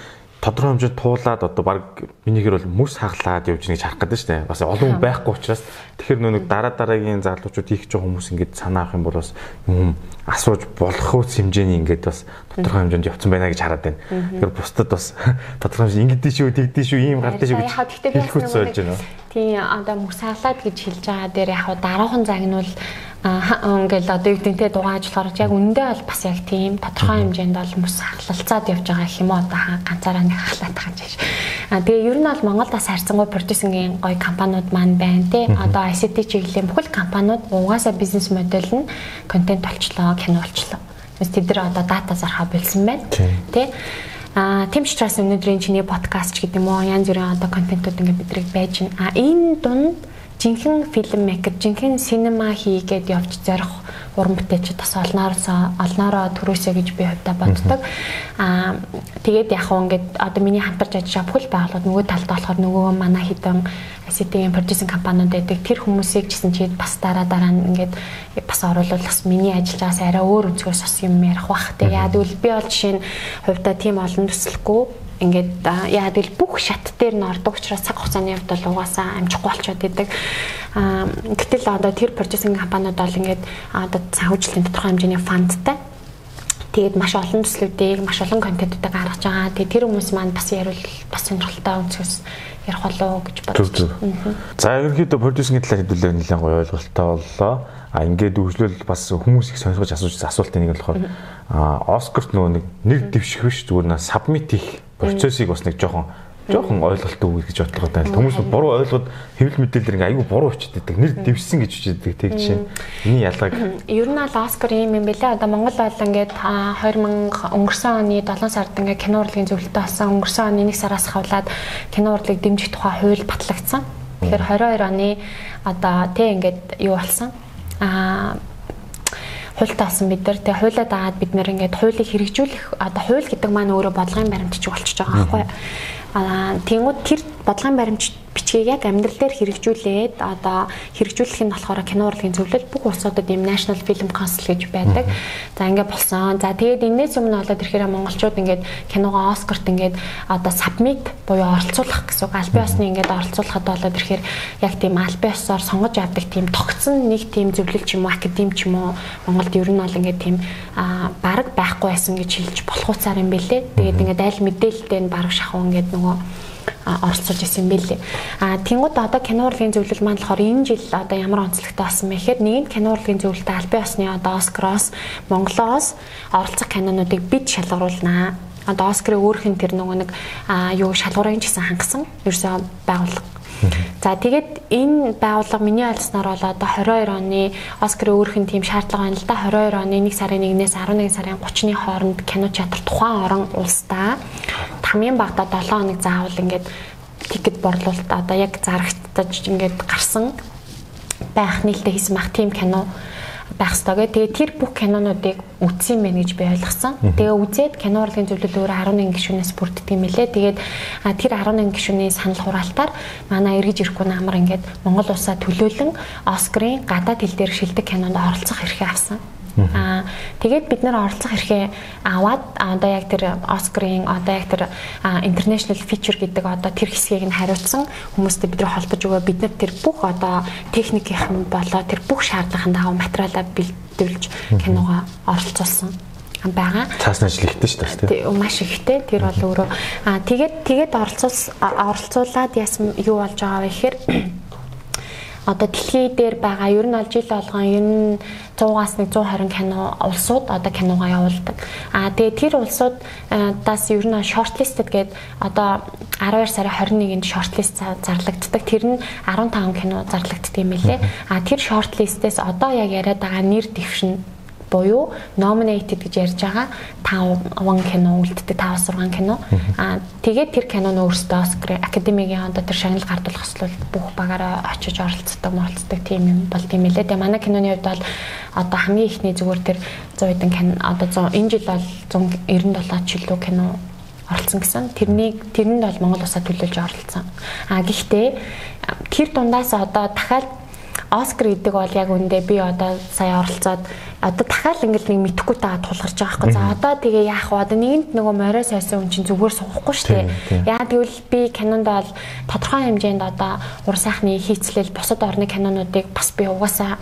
тодорхой хэмжээнд туулаад одоо баг минийхэр бол мөс хаглаад явж байгаа гэж харах гэдэг шүү дээ. Бас олон хүн байхгүй учраас тэгэхээр нэг дараагийн залуучууд хийх гэж хүмүүс ингээд санаа авах юм бол бас юм асууж болох үс хэмжээний ингээд бас тодорхой хэмжээнд явцсан байна гэж хараад байна. Тэгэхээр бусдад бас тодорхой хэмжээ ингэдэж шүү, тэгдэж шүү, ийм гардаж шүү гэж хэлэх үс болж байна. Тийм одоо мөс хаглаад гэж хэлж байгаа дээр яг дараахан загнуул ингээл одоо югдэнтэй дугаа ажиллахаар яг үндэ бол бас яг тийм тодорхой хэмжээнд бол мөс хаглалцаад явж байгаа юм уу одоо ганцаараа нэг хаглаад байгаа юм шиг. Тэгээ ер нь бол Монголд бас харьцангуй продюсингийн гоё компаниуд маань байна тий. Одоо ICT чиглэлийн бүхэл компаниуд угаасаа бизнес модель нь контент болчлоо, кино болчлоо. Тэд нар одоо дата зархаа болсон байна тий. Тийм ч учраас өнөөдрийн чиний подкаст ч гэдэг юм уу янз бүрийн одоо контентууд ингээд бидрийг байж байна. Энэ дунд жинхэнэ фильм мейкер, жинхэнэ синема хийгээд явж зорих уран бүтээлчид бас олноороо төрөөсэй гэж би хувьдаа боддог. Тэгээд яг ингээд одоо миний хамтарч ажиллаж бүхэл байгууллагууд нөгөө талд болохоор нөгөө манай хідэн ICT-ийн продюсинг компаниуд байдаг. Тэр хүмүүсийг ч гэсэн чи бас дараа нь ингээд бас оруулал бас миний ажиллагаас арай өөр өнцгөөс бас юм ярих бах. Тэгээд үл би бол жишээ нь хувьдаа тийм олон төсөлгүй ингээд яг л бүх шат дээр нь ордог учраас цаг хугацааны хувьд бол угаасаа амжихгүй болчиход идэг. Гэтэл одоо тэр продюсинг компаниуд бол ингээд одоо санхүүжилтийн тодорхой хэмжээний фандтай. Тэгээд маш олон төслүүдийг, маш олон контентуудыг гаргаж байгаа. Тэгээд тэр хүмүүс маань бас яривал бас сонирхолтой өнцгөөс ярих болоо гэж бодож байна. За ерөнхийдөө продюсингийн талаар хэдүүлээ нэлээд гоё ойлголттой боллоо. Ингээд үглэл бас хүмүүс их сонирхож асууж асуултын нэг нь болохоор Оскарт нөгөө нэг дэвших биш зүгээр сабмит хийх процессыг бас нэг жоохон ойлголттой үг гэж бодлого байна. Хүмүүс буруу ойлгоод хэвлэл мэдээлэл ингээ айгүй буруу өчтдөг. Нэр дэвшсэн гэж үчдэг тэг жишээ. Эний ялгааг ер нь бол Оскар юм бэлээ. Одоо Монгол бол ингээд 2000 өнгөрсөн оны 7 сард ингээ кино урлагийн зөвлөлтөй болсон. Өнгөрсөн оны 1 сараас хавлаад кино урлагийг дэмжих тухай хууль батлагдсан. Тэгэхээр 22 оны одоо тэг ингээд юу болсон? Хуультай болсон бид нар тэг хуулиа дагаад бид нэр ингээд хуулийг хэрэгжүүлэх одоо хууль гэдэг маань өөрөө бодлогын баримтч болчихж байгаа байхгүй. Тэнгууд тэр бодлогын баримт бичгийг яг амьдрал дээр хэрэгжүүлээд одоо хэрэгжүүлэх нь болохоор кино урлагийн зөвлөл бүх улсуудад ийм National Film Council гэж байдаг. За ингээд болсон. За тэгээд энэс өмнө болоод ирэхээр монголчууд ингээд киногоо Оскарт ингээд одоо submit буюу оролцуулах гэсэн үг. Албан ёсны ингээд оролцуулахад болоод ирэхээр яг тийм албан ёсоор сонгож авдаг тийм тогтсон нэг тийм зөвлөл ч юм уу академи ч юм уу Монголд ер нь бол ингээд тийм бараг байхгүй байсан гэж хэлж болох уцаар юм бэлээ. Тэгээд ингээд аль мэдээлэлтэй нь бараг шахуу ингээд нөгөө оролцуулж ирсэн байлээ. Тэнгууд одоо кино урлагийн зөвлөл маань болохоор энэ жил одоо ямар онцлогтой болсон бэ гэхээр нэг нь кино урлагийн зөвлөлтөд албан ёсны одоо Оскароос Монголоос оролцох кинонуудыг бид шалгаруулнаа. Одоо Оскарын өөрх нь тэр нөгөө нэг юу шалгуурын ч гэсэн хангасан ерөөсөө байгууллага. За тэгээд энэ байгууллага миний ойлсноор бол одоо 22 оны Оскарын өөрх нь тийм шаардлага байна л да. 22 оны 1 сарын 1-ээс 11 сарын 30-ны хооронд кино театр тухайн орон улсдаа хамгийн багадаа 7 хоног заавал ингээд тикет борлуулалт одоо яг зарагдаж ингээд гарсан байх нээлттэй хийсэн байх тийм кино байх ёстой. Тэгээ тэр бүх кинонуудыг үзсэн мэн гэж би ойлгосон. Тэгээ үзээд кино урлагийн зөвлөл өөр 11 гишүүнээс бүрддэг юм лээ. Тэгээд тэр 11 гишүүний санал хураалтаар манай эргэж ирэхгүй намар ингээд Монгол улсаа төлөөлөн Оскарын гадаад хэл дээр шилдэг кинонд оролцох эрхээ авсан. Тэгээд бид нэр оролцох эрхээ аваад одоо яг тэр Оскарын одоо яг тэр international feature гэдэг одоо тэр хэсгийг нь хариуцсан хүмүүстэй бид нар холбож өгөө бид нар тэр бүх одоо техникийн болоо тэр бүх шаардлагын дагуу материалаа бэлдүүлж киногоо оролцуулсан байгаа. Цаасны ажил ихтэй шүү дээ. Маш ихтэй. Тэр бол өөрөө тэгээд оролцуулаад яасан юу болж байгаа вэ гэхээр одоо дэлхий дээр байгаа ер нь жил болгон ер нь 100-аас 120 кино улсууд одоо киногоо явуулдаг. Тэгээ тэр улсуудаас ер нь shortlisted гээд одоо 12 сарын 21-нд shortlist зарлагддаг. Тэр нь 15 кино зарлагддаг юм билээ. Тэр shortlist-ээс одоо яг яриад байгаа нэр дэвшин буюу nominated гэж ярьж байгаа 5 кино үлддэг 5-6 кино. Тэгээд тэр киноны өөрсдөө Оскар академигийн одоо тэр шагнал гардуулах хэсэл бүх багаараа очиж оролцдог тийм юм бол тийм ээ. Тэгээ манай киноны хувьд бол одоо хамгийн ихний зүгээр тэр 100 хэдэн кино одоо энэ жил бол 197 жилүү кино оролцсон гэсэн. Тэрнэнд бол Монгол улсаа төлөөлж оролцсон. Гэхдээ тэр дундаас одоо дахиад Оскар гэдэг бол яг үндэ би одоо сая оролцоод одоо дахиад ингээд нэг мэдхгүй таа тулгарч байгаа байхгүй. За одоо тэгээ яах вэ? Одоо нэгэнт нөгөө морой сайсан хүн чинь зүгээр суухгүй шүү дээ. Яа тэгвэл би кинонд бол тодорхой хэмжээнд одоо ур сайхны хийцлэл бусад орны кинонуудыг бас би угаасаа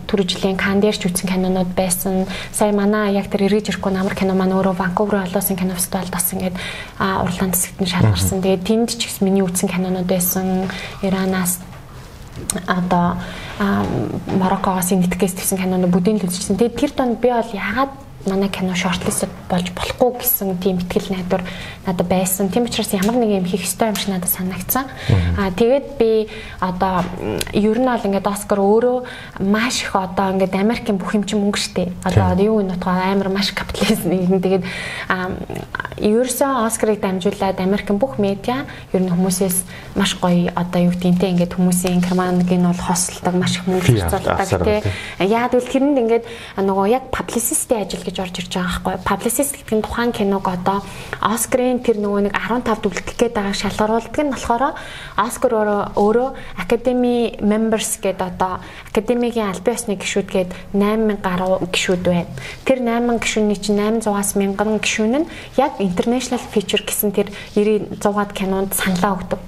түрүү жилийн Канн дээр ч үзсэн кинонууд байсан. Сая манай яг тэр эргэж ирэхгүй намар кино маань өөрөө Ванкувер олоосын кино фестивалд бас ингээд урлаан дэсгтэн шалгарсан. Тэгээ тэнд ч гэсэн миний үзсэн кинонууд байсан. Иранаас одоо Мароккоос нэтгэс тавьсан кинонууд бүгдийг л үзчихсэн. Тэгээд тэр донд би бол яагаад манай кино shortlist болж болохгүй гэсэн тийм итгэл найдвар надад байсан. Тийм учраас ямар нэг юм хийх ёстой юм шиг надад санагдсан. Тэгээд би одоо ер нь бол ингээд Оскар өөрөө маш их одоо ингээд Америкийн бүх юм чинь мөнгө штэ. Одоо юу нутгаа амар маш капитализм нэгэн. Тэгээд ерөөсөө Оскарыг дамжуулаад Америкийн бүх медиа ер нь хүмүүсээс маш гоё одоо юу гэдэгтэй ингээд хүмүүсийн инкреманыг нь бол хосолдог маш их мөнгө зарцуулдаг тий. Яа гэвэл тэрэнд ингээд нөгөө яг publicity ажил гэж орж ирж байгаа байхгүй. Publicist гэдэг нь тухайн киног одоо Оскарын тэр нөгөө нэг 15 дүгдэлт гээд байгаа шалгаруулдаг нь болохоор Оскар өөрөө Academy Members гээд одоо Академигийн албан ёсны гишүүд гээд 8000 гаруй гишүүд байна. Тэр 8000 гишүүний чинь 800-аас 1000 гишүүн нь яг international feature гэсэн тэр 90-100-аад кинонд саналаа өгдөг.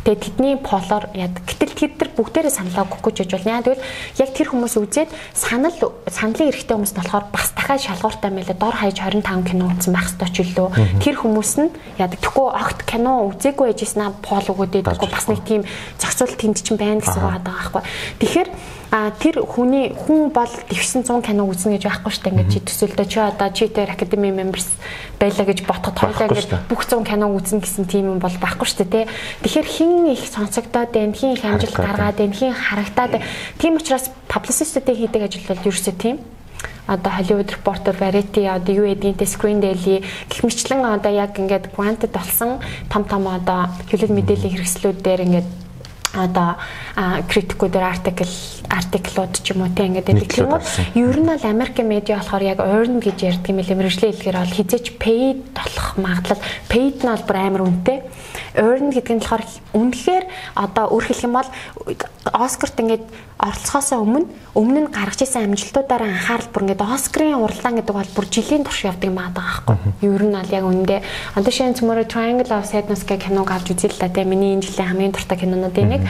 Тэгээд тэдний полоор яадаг. Гэтэл тэр бүгдээрээ саналаа өгөхгүй ч гэж болно. Тэгвэл яг тэр хүмүүс үзээд саналын эрэхтэй хүмүүс нь болохоор бас дахиад шалгууртай мэлээ дор хаяж 25 кино үзсэн байх ёстой ч үлээ. Тэр хүмүүс нь яадаг. Тэгэхгүй огт кино үзээгүй байжснаа пол өгөөд идэггүй бас нэг тийм зохицуулт тэнд чинь байна гэсэн байгаа байхгүй. Тэгэхээр тэр хүн бол дэвсэн 100 кино үзнэ гэж байхгүй шүү дээ. Ингээд чи төсөөлдөө чи одоо чи тэр Academy Members байлаа гэж ботход хоёлаа ингээд бүх 100 кино үзнэ гэсэн тийм юм бол байхгүй шүү дээ, тэ. Тэгэхээр хин их сонсогдоод байна, хин их амжилт гаргаад байна, хин харагтаад байна. Тийм учраас publicist-тэй хийдэг ажил бол ерөөсөө тийм. Одоо Hollywood Reporter, Variety, одоо юу гэдгийг Screen Daily гэх мэтлэн одоо яг ингээд granted болсон том одоо хөлөг мэдээллийн хэрэгслүүдээр ингээд одоо критикүүдээр артиклууд ч юм уу тийм ингээд байдаг юм уу. Ер нь бол Америкийн медиа болохоор яг earn гэж ярьдаг юм лээ. Мэргэжлийн хэлээр бол хизээч paid болох магадлал. Paid нь бол бүр амар үнэтэй. Earn гэдэг нь болохоор үнэхээр одоо өөр хэлэх юм бол Оскарт ингээд оролцохоос өмнө нь гаргаж ирсэн амжилтуудаараа анхаарал бүр ингээд Оскарын уралдаан гэдэг бол бүр жилийн турш явдаг юм аа байхгүй. Ер нь бол яг үндэ одоо шинэ Tomorrow Triangle of Sadness гэх киног авч үзээ л да тийм миний энэ жилийн хамгийн дуртай кинонуудын нэг.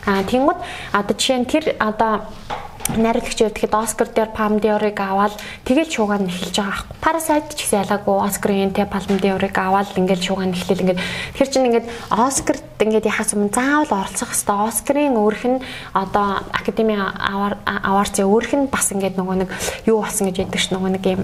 Тэнгууд одоо жишээ нь тэр одоо найруулагч явдагт Оскар дээр Palme d'Or-ыг аваад тэгэл шуугаан эхэлж байгаа байхгүй. Parasite ч гэсэн ялаагүй Оскарын тэ Palme d'Or-ыг аваад ингээл шуугаан эхлээл ингээд тэр чинь ингээд Оскарт ингээд яхаас өмнө заавал оролцох хэвээр Оскарын өөрх нь одоо Academy Awards-ийн өөрх нь бас ингээд нөгөө нэг юу болсон гэж яддаг ш нөгөө нэг юм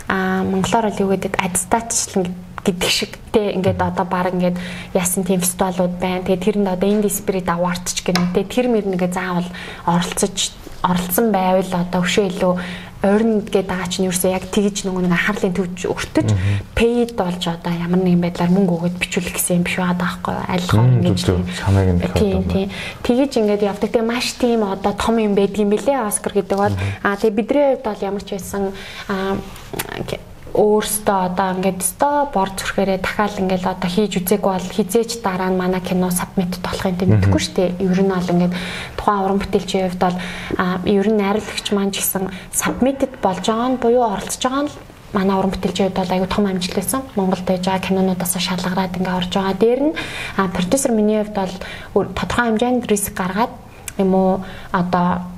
монголоор л юу гэдэг аттестачлан гэдэг шиг те ингээд одоо баг ингээд яасан тийм фестивалууд байна. Тэгээ тэрэнд одоо Indie Spirit Award ч гэнэ те тэр мөр нэгэ заавал оролцож оролцсон байвал одоо өшөө илүү ойрн гэдэг дагаа чинь ерөөсөө яг тэгж нэг анхаарлын төвч өртөж paid болж одоо ямар нэгэн байдлаар мөнгө өгөөд бичүүлэх гэсэн юм биш байгаа байхгүй аль хооронд ингэж санааг нь тийм тэгэж ингээд явдаг. Тэгээ маш тийм одоо том юм байдгийн билээ Оскар гэдэг бол тэгээ бидний хувьд бол ямар ч байсан өөртөө одоо ингээд өстой бор зүрхээрээ дахиад ингээд одоо хийж үзээгүй бол хизээч дараа нь манай кино сабмит болохын тийм мэдэхгүй шүү дээ. Ер нь бол ингээд тухайн уран бүтээлчийн хувьд бол ер нь найруулагч маань ч гэсэн сабмитэд болж байгаа нь буюу оролцож байгаа нь манай уран бүтээлчийн хувьд бол аюу том амжилт байсан. Монголд байж байгаа кинонуудаас шалгараад ингээд орж байгаа. Дээр нь продюсер миний хувьд бол тодорхой хэмжээнд риск гаргаад юм уу одоо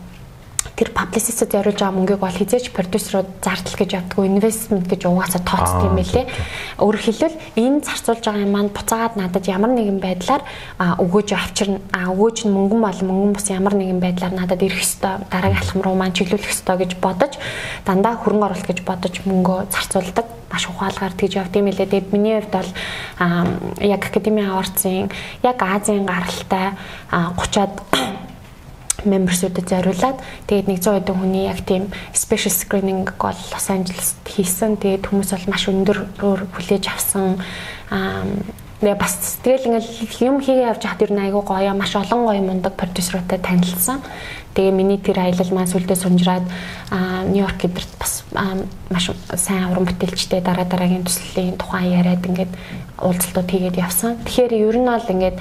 тэр publicist зориулж байгаа мөнгийг бол хизээч продюсерууд зардал гэж явдаггүй investment гэж угаасаа тооцдог юм байлээ. Өөрөөр хэлбэл энэ зарцуулж байгаа юм маань буцаагаад надад ямар нэгэн байдлаар өгөөж авчирна. Өгөөж нь мөнгөн бол мөнгөн бус ямар нэгэн байдлаар надад ирэх ёстой. Дараагийн алхам руу маань чиглүүлэх ёстой гэж бодож дандаа хөрөнгө оруулалт гэж бодож мөнгөө зарцуулдаг. Маш ухаалгаар тэгж явд юм лээ. Тэгээд миний хувьд бол яг Academy Awards-ын яг Азийн гаралтай 30-аад membership-д зориулаад тэгээд 100 хэдэн хүний яг тийм special screening гол Лос Анжелест хийсэн. Тэгээд хүмүүс бол маш өндөрөөр хүлээж авсан. Тэгээ бас тэгэл ингээл юм хийгээ явж хаад ер нь айгүй гоё маш олон гоё мундаг продюсеруудтай танилцсан. Тэгээ миний тэр аялал маань сүлдээ сунжраад Нью-Йорк гэдэрт бас маш сайн уран бүтээлчтэй дараагийн төслийн тухайн яриад ингээд уулзалтууд хийгээд явсан. Тэгэхээр ер нь бол ингээд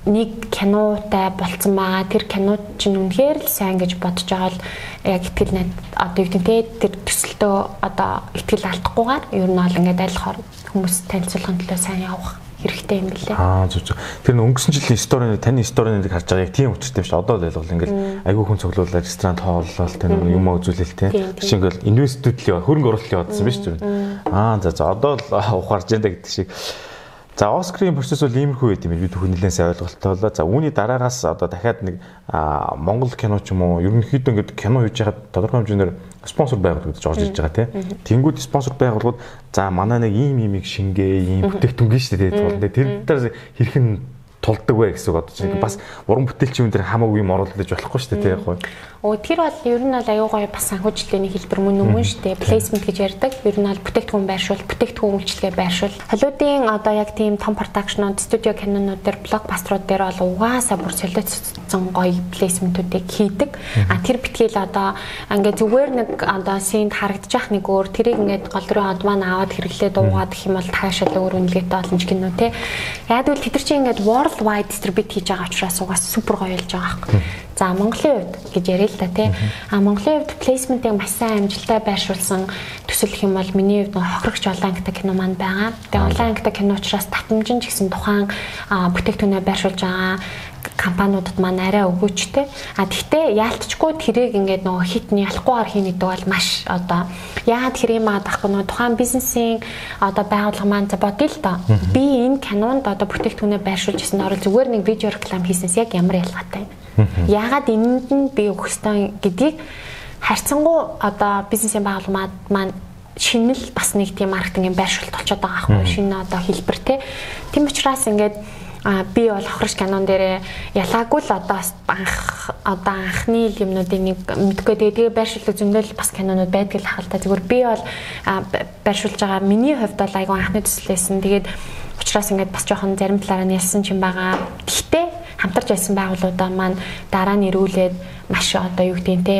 нэг кинотай болцсон байгаа. Тэр кинод чинь үнэхээр л сайн гэж бодож байгаа л яг итгэл найд одоо юу гэдэг тэр төсөлтөө одоо итгэл алдахгүйгээр ер нь бол ингээд айлхаар хүмүүс танилцуулгын төлөө сайн явах хэрэгтэй юм билээ. Зүг. Тэр нь өнгөрсөн жилийн стори таны сториныг харж байгаа яг тийм учиртай биш. Одоо л ойлгол ингээд айгүй хүн цуглуулаад ресторан хооллол тэр юм үзүүлэл те. Тийш ингээд инвеститутлийн хөрөнгө оруулалтын явуулсан биш үү? За одоо л ухаарж яана гэдэг шиг. За Оскарын процесс бол иймэрхүү байт юм би түүх нэлээд сайн ойлголттой болоо. За үүний дараагаас одоо дахиад нэг Монгол кино ч юм уу ерөнхийдөө ингээд кино хийж байхад тодорхой хэмжээгээр спонсор байгууллагууд орж ирж байгаа тийм. Тэнгүүд спонсор байгууллагууд за манай нэг ийм шингээ ийм бүтээгдэхүүн шүү дээ. Тэр дээр хэрхэн тулдаг вэ гэсэн үг бодож байна. Бас уран бүтээлчийн дээр хамаагүй юм оруулж болохгүй шүү дээ тийм. Тэр бол ер нь бол аюу гай бас санхүүжилтийн хэлбэр мөн шүү дээ. Placement гэж ярьдаг. Ер нь бол бүтээгдэхүүн байршуул, бүтээгдэхүүн үйлчлэгээ байршуул. Холливуудын одоо яг тийм том продакшнууд, студио кинонууд дээр, блокбастерууд дээр бол угаасаа бүр солиоцсон гоё placement-уудыг хийдэг. Тэр битгийл одоо ингээд зүгээр нэг одоо синд харагдчих нэг өөр тэрийг ингээд гол руу од маань аваад хэрэглээд уугаад гэх юм бол таашаал өөр үнэлгээтэй болно ч гинөө те. Яг л тэд чинь ингээд worldwide distribute хийж байгаа учраас угаасаа супер гоё болж байгаа хэрэг. За Монголын хувьд гэж яриа л да тий. Монголын хувьд плейсментийг маш сайн амжилттай байршуулсан төсөл гэх юм бол миний хувьд хохирогч олон ангитай кино маань байгаа. Тэгээ олон ангитай кино учраас татамжин ч гэсэн тухайн бүтээгдэхүүнээ байршуулж байгаа компаниудад маань арай өгөөчтэй. Тэгтээ яалтчгүй тэрийг ингээд нөгөө хитний ялахгүйгээр хийнэ гэдэг бол маш одоо яагаад тэр юм аахгүй нөгөө тухайн бизнесийн одоо байгууллага маань за бодъё л доо. Би энэ кинонд одоо бүтээгдэхүүнээ байршуулж ирсэн орол зүгээр нэг видео реклам хийснээс яг ямар ялгаатай юм. Яагаад энэнд нь би өгөх ёстой гэдгийг харьцангуй одоо бизнесийн байгууллагууд маань шинэл бас нэг тийм маркетингийн байршуулалт болчиход байгаа байхгүй шинэ одоо хэлбэр те. Тийм учраас ингээд би бол хохирогч кинон дээр ялаагүй л одоо анхны юмнуудыг нэг мэдгүй тэгээ байршуулдаг зөндөл бас кинонууд байдаг л хаалта. Зүгээр би бол байршуулж байгаа миний хувьд бол айгүй анхны төслөөсөн. Тэгээд учраас ингээд бас жоохон зарим талаараа нь ялсан ч юм байгаа. Гэхдээ хамтарч байсан байгууллагуудаа маань дараа нь ирүүлээд маш одоо юу гэдэг те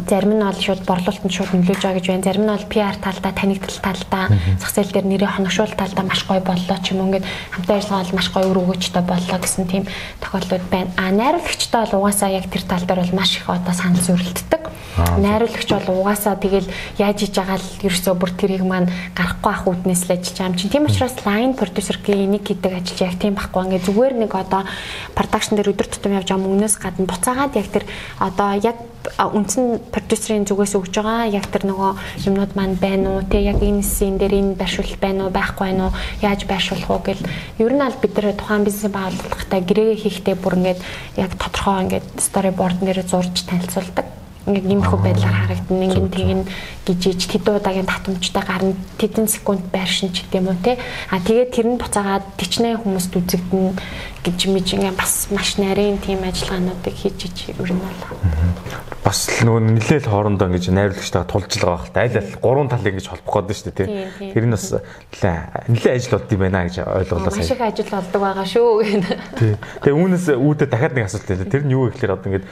зарим нь бол шууд борлуулалтанд шууд нөлөөж байгаа гэж байна. Зарим нь бол PR талдаа, танигдал талдаа, зах зээл дээр нэрээ хоногшуул талдаа маш гоё боллоо ч юм уу ингээд хамтаа ажиллагаа бол маш гоё үр өгөөжтэй боллоо гэсэн тийм тохиолдлууд байна. Найруулагчтай бол угаасаа яг тэр тал дээр бол маш их одоо санал зөрөлддөг. Найруулагч бол угаасаа тэгэл яаж хийж байгаа л ерөөсөө бүр тэрийг маань гарахгүй ах үүднээс л ажиллаж байгаа юм чинь. Тийм учраас line producer-гийн энийг хийдэг ажил яг тийм байхгүй. Ингээд зүгээр нэг одоо production дээр өдөр тутам явж байгаа мөнгнөөс гадна буцаагаад яг тэр одоо яг үндсэн продюсерийн зүгээс өгж байгаа яг тэр нөгөө юмнууд маань байна уу те яг энэ сцен дээр энэ байршуулалт байна уу байхгүй байна уу яаж байршуулах уу гэл ер нь аль бид нар тухайн бизнесийн байгууллагатай гэрээгээ хийхдээ бүр ингээд яг тодорхой ингээд storyboard нэрээ зурж танилцуулдаг. ингээд нэмэрхүү байдлаар харагдана. Ингээд тэгин гижиж тэдуудагийн татамжтай гарна тэдэн секунд байршин ч гэдэм үү те. Тэгээд тэр нь буцаагаад тичнээ хүмүүст үзэгдэн гэж мэж ингээд бас маш нарийн тийм ажиллагаануудыг хийж ер нь бол бас нөгөө нэлээл хоорондоо ингэж найруулагчтайгаа тулж байгаа хэл аль аль гурван талыг ингэж холбох гээд шүү дээ тий. Тэр нь бас нэлээ ажил болд юм байна гэж ойлголоо сая. Маш их ажил болдог байгаа шүү гэнэ. Тий. Тэгээ үүнээс үүдээ дахиад нэг асуулт байлаа. Тэр нь юу гэхээр одоо ингэж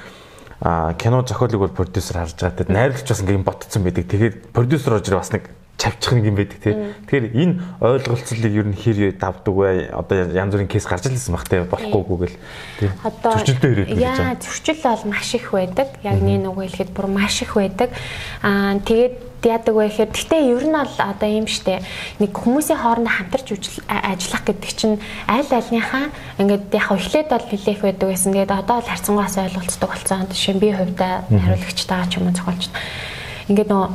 кино зохиолыг бол продюсер харж байгаа. Тэгээд найруулагч бас ингэ ботцсон байдаг. Тэгээд продюсер орж бас нэг чавчих нэг юм байдаг тий. Тэгэхээр энэ ойлголцлыг ер нь хэр давдаг вэ? Одоо янз бүрийн кейс гарч ирсэн баг тий болохгүйг л тий. Зөрчилдөө ирээд гэж байна. Яа, зөрчил бол маш их байдаг. Яг нэг үг хэлэхэд бүр маш их байдаг. Тэгээд яадаг вэ гэхээр гэхдээ ер нь бол одоо юм штэ нэг хүмүүсийн хоорондоо хамтарч ажиллах гэдэг чинь аль альныхаа ингээд яг эхлээд бол нэлээх байдаг гэсэн. Тэгээд одоо л харьцангуйс ойлголцдог болсон. Жишээ нь би хувьдаа найруулагчтайгаа ч юм уу зохиолч. Ингээд нөө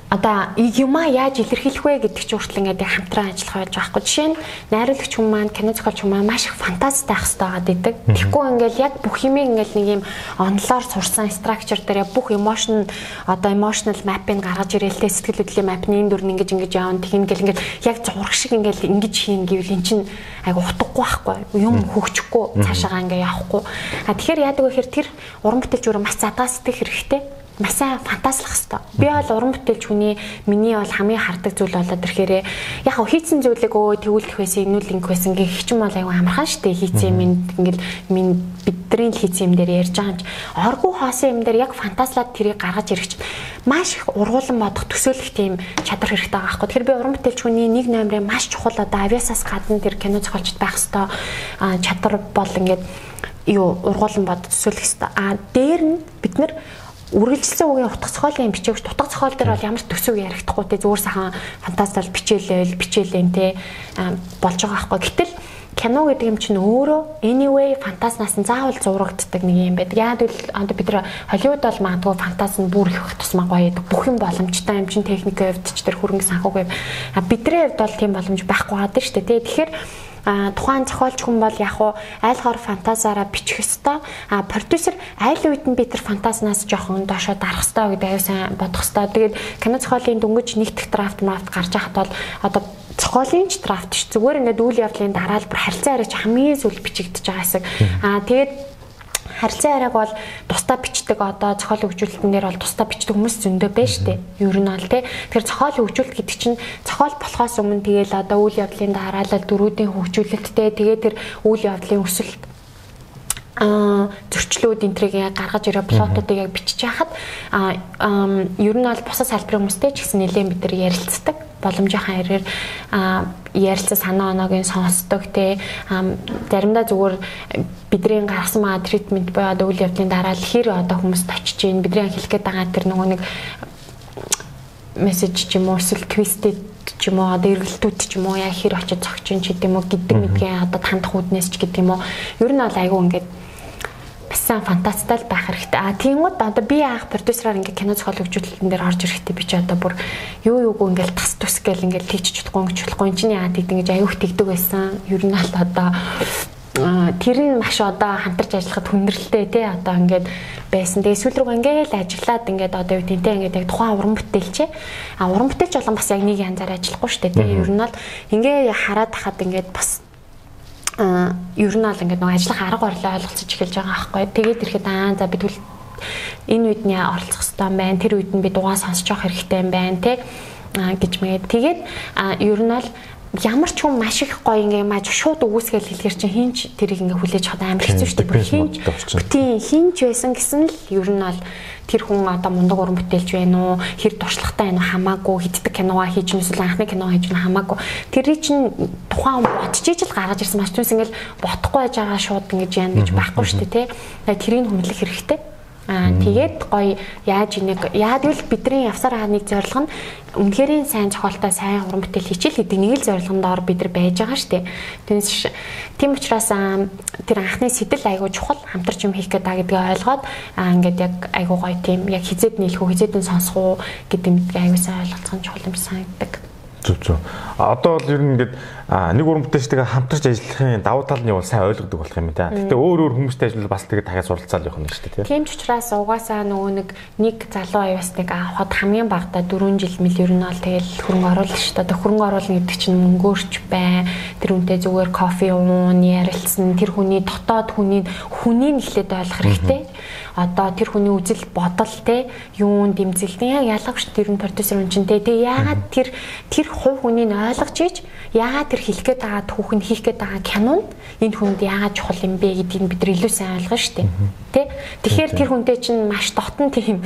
одоо юмаа яаж илэрхийлэх вэ гэдэг чинь хүртэл ингээд хамтран ажиллах байж байхгүй. Жишээ нь найруулагч хүмүүс маань, кино зохиолч хүмүүс маань маш их фантази таах хэрэгтэй байдаг. Тэгэхгүй ингээд яг бүх юмыг ингээд нэг юм онлоор сурсан structure дээр бүх emotional map-ыг гаргаж ирээлтэй сэтгэл хөдлөлийн map-ны энэ дүр нь ингэж явна. Тэгин гэл ингээд яг зураг шиг ингээд ингэж хийн гэвэл эн чинь айгу утгагүй байхгүй. Юм хөгжихгүй цаашаагаа ингээд явахгүй. Тэгэхээр яадаг вэ гэхээр тэр уран бүтээлч өөрөө маш задгаас сэтгэх хэрэгтэй. Маш сайн фантазлах хэрэгтэй. Би бол уран бүтээлч хүний миний бол хамгийн хардаг зүйл болоод ирэхээр яг хийцэн зүйлийг тэгүүлэх байсан, инүүл ингэх байсан гэх чинь бол аюу амархан штэ хийцэн юм ингээл бидний хийцэн юм дээр ярьж байгаа юм чи оргуу хоосон юм дээр яг фантазлаад тэрийг гаргаж ирэх чинь маш их ургуулсан бодох төсөөлөх тийм чадвар хэрэгтэй байгаа байхгүй. Тэгэхээр би уран бүтээлч хүний нэг номерын маш чухал одоо авиасаас гадна тэр кино зохиолчд байх хэрэгтэй чадвар бол ингээд ургуулсан бодох төсөөлөх хэрэгтэй. Дээр нь бид нар үргэлжилсэн үгийн утга зохиолын бичээгч утга зохиол дээр бол ямар төсөв ярихдаггүй те зүгээр сайхан фантастал бичээлэн те болж байгаа байхгүй. Гэтэл кино гэдэг юм чинь өөрөө anyway фантаснаас нь заавал зурагддаг нэг юм байдаг. Яг л одоо бид нар Холливуд бол магадгүй фантаз нь бүр их тусмаа гоё байдаг. Бүх юм боломжтой юм чинь техникийн хувьд ч тэр хөрөнгө санхүүгийн бидний хувьд бол тийм боломж байхгүй байдаг шүү дээ. Тэгэхээр тухайн зохиолч хүн бол яг уу айлхоор фантазаараа бичих ёстой. Продюсер айл үед нь би тэр фантазнаас жоохон доошоо дарах ёстой гэдэг аюу сайн бодох ёстой. Тэгээд кино зохиолын дөнгөж нэгдэх драфт гарч байхад бол одоо зохиолын ч драфт ш зүгээр ингээд үйл явдлын дараа л бүр харилцан арайч хамгийн сүүл бичигдэж байгаа хэсэг. Тэгээд харилцан арайг бол тусдаа бичдэг одоо зохиол хөгжүүлэлтэн дээр бол тусдаа бичдэг хүмүүс зөндөө байна штэ. Ер нь бол тий. Тэгэхээр зохиол хөгжүүлэлт гэдэг чинь зохиол болохоос өмнө тэгэл одоо үйл явдлын дараалал дөрүүдийн хөгжүүлэлттэй тэгээ тэр үйл явдлын өсөлт зөрчлүүд энтрийг гаргаж ирээ плотуудыг яг бичиж яхад ер нь бол бусад салбарын хүмүүстэй ч гэсэн нэлээд бид нар ярилцдаг боломжийнхаа хэрээр ярилцсан санаа оноог нь сонсдог те заримдаа зүгээр бидний гаргасан маа тритмент буюу одоо үйл явдлын дараа л хэр одоо хүмүүст очиж гин бидний хэлэх гээд байгаа тэр нөгөө нэг мессеж ч юм уу эсвэл твистед ч юм уу одоо эргэлтүүд ч юм уу яг хэр очиж зогч ин ч гэдэм үү гэдэг мэдгээ одоо тандах үднэс ч гэдэг юм уу ер нь бол айгүй ингээд басан фантастал байх хэрэгтэй. Тиймүүд одоо би анх продюсераар ингээд кино зохиол хөгжүүлэлтэн дээр орж ирэхдээ би ч одоо бүр юу ингээл тас тус гээл ингээд хийчих чадахгүй гэж болохгүй энэ чинь яа гэдэг ингэж аюух тэгдэг байсан. Ер нь л одоо тэр нь маш одоо хамтарч ажиллахад хүндрэлтэй тий одоо ингээд байсан. Тэгээ сүүл рүү ингээд ажиллаад ингээд одоо юу тэнтэй ингээд яг тухайн уран бүтээлч уран бүтээлч болон бас яг нэг янзаар ажиллахгүй шүү дээ тий. Ер нь бол ингээд хараад хахад ингээд бас ер нь бол ингээд нэг ажиллах арга барилаа ойлголцож эхэлж байгаа байхгүй. Тэгээд ирэхэд за бид энэ үед нь оролцох хэрэгтэй юм байна. Тэр үед нь би дугаа сонсож явах хэрэгтэй юм байна те гэж мэгээд тэгээд ер нь бол ямар ч хүн маш их гоё ингээ маж шууд үгүйсгээл хэлэхэр чинь хинч тэрийг ингээ хүлээж чадаа амар хэцүү шүү дээ. Хинч байсан гэсэн л ер нь бол тэр хүн одоо мундаг уран бүтээлч байна уу хэр туршлагатай байна уу хамаагүй хиддэг киногаа хийж нүсэл анхны кино хийж нь хамаагүй тэрий чинь тухайн бодчих ижил гаргаж ирсэн маш түнс ингээл ботхгүй байж байгаа шууд ингэж яана гэж байхгүй шүү дээ тий. Тэрийг хүмлэх хэрэгтэй. Тэгээд гоё яаж нэг яадвал бидний явсаар байгаа нэг зорилго нь үнэхэрийн сайн зохиолтой сайн уран бүтээл хичээл гэдэг нэг л зорилгонд ор бид нар байж байгаа шүү дээ. Тийм учраас тэр анхны сэтэл айгуу чухал хамтарч юм хийх гэдэг ойлгоод ингээд яг айгуу гоё тийм яг хизээд нийлэх үү хизээдэн сонсох уу гэдэг мэдээ айгуу сайн ойлгох нь чухал юм санагддаг. Зөв. Одоо бол ер нь ингээд нэг уран бүтээлчтэйгээ хамтарч ажиллахын давуу тал нь бол сайн ойлгодог болох юм да. Гэхдээ өөр хүмүүстэй ажиллавал бас тэгээд дахиад суралцаал явах нь шүү дээ. Тийм ч учраас угаасаа нөгөө нэг залуу аюустыг авахд хамгийн багадаа 4 жил мэл ер нь бол тэгэл хөрөнгө оруулах шүү дээ. Хөрөнгө оруулна гэдэг чинь мөнгөөрч бай. Тэр үнтэй зүгээр кофе уун, ярилцсан, тэр хүний дотоод хүнийг эхлээд ойлгох хэрэгтэй. Одоо тэр хүний үзэл бодол те юун дэмжэлтэн яг ялгавч тэр продюсер хүн чинь те яагаад тэр хувь хүнийг ойлгож ийж яагаад тэр хэлэх гээд байгаа түүхэн хийх гээд байгаа кинонд энэ хүнд яагаад чухал юм бэ гэдгийг бид нар илүү сайн ойлгоо штэ те тэгэхээр тэр хүнтэй чинь маш дотн тийм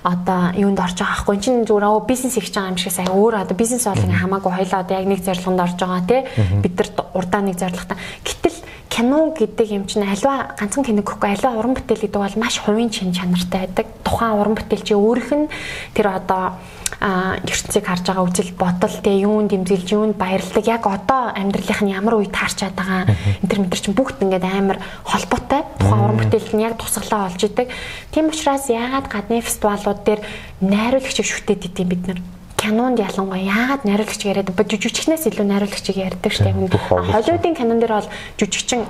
одоо юунд орж байгаа байхгүй чинь зүгээр бизнес хийж байгаа юм шиг сая өөр одоо бизнес бол ингээ хамаагүй хоёлаа одоо яг нэг зорилгонд орж байгаа те бид нар урдаа нэг зорилготой гэтэл кино гэдэг юм чинь аливаа ганцхан кино гэхгүй аливаа уран бүтээл гэдэг бол маш хувийн чанартай байдаг. Тухайн уран бүтээлчийн өөрийнх нь тэр одоо ертөнцийг харж байгаа үзэл бодол те юунд дэмжүүлж юунд баярладаг яг одоо амьдралынх нь ямар үе таарчаад байгаа энэ төр мэдэр чинь бүгд ингээд амар холбоотой тухайн уран бүтээлд нь яг тусгалаа олж идэг. Тийм учраас яагаад гадны фестивалууд дээр найруулагчийг шүтээд идэв бид нар кинонд ялангуяа яагаад найруулагч яриад жүжигчнээс илүү найруулагчийг ярьдаг штеп. Холливуудын кинон дээр бол жүжигчин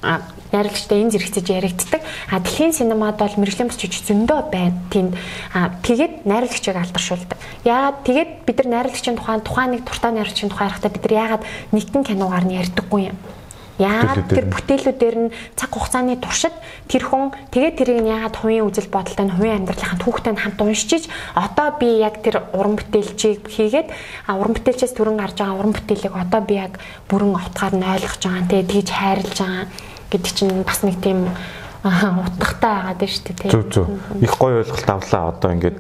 найруулагчтай энэ зэрэгцэж яригддаг. Дэлхийн синемад бол мэргэжлийн бас жүжиг зөндөө байна. Тэнд тэгээд найруулагчийг алдаршуулдаг. Яагаад тэгээд бид нар найруулагчийн тухайн нэг туртаа найруулагчийн тухай ярихтаа бид нар яагаад нэгэн киногаар нь ярьдаггүй юм. Яагаад тэр бүтээлүүдээр нь цаг хугацааны туршид тэр хүн тэгээд тэрийг яагаад хувийн үзэл бодолтой нь хувийн амьдралынхаа түүхтэй нь хамт уншиж одоо би яг тэр уран бүтээлчийг хийгээд уран бүтээлчээс түрэн гарч байгаа уран бүтээлийг одоо би яг бүрэн утгаар нь ойлгож байгаа тэгээд тэгж хайрлаж байгаа гэдэг чинь бас нэг тийм утгатай байгаад байна шүү дээ. Зөв. Их гоё ойлголт авлаа. Одоо ингээд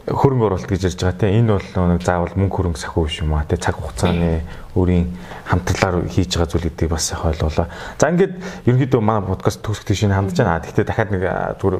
хөрөнгө оруулалт гэж ярьж байгаа тийм энэ бол нэг заавал мөнгө хөрөнгө сахиу биш юм аа тийм цаг хугацааны өөрийн хамтрлаар хийж байгаа зүйл гэдгийг бас их ойлголоо. За ингээд ерөнхийдөө манай подкаст төгсгөх тийш хандж байна. Гэхдээ дахиад нэг зүгээр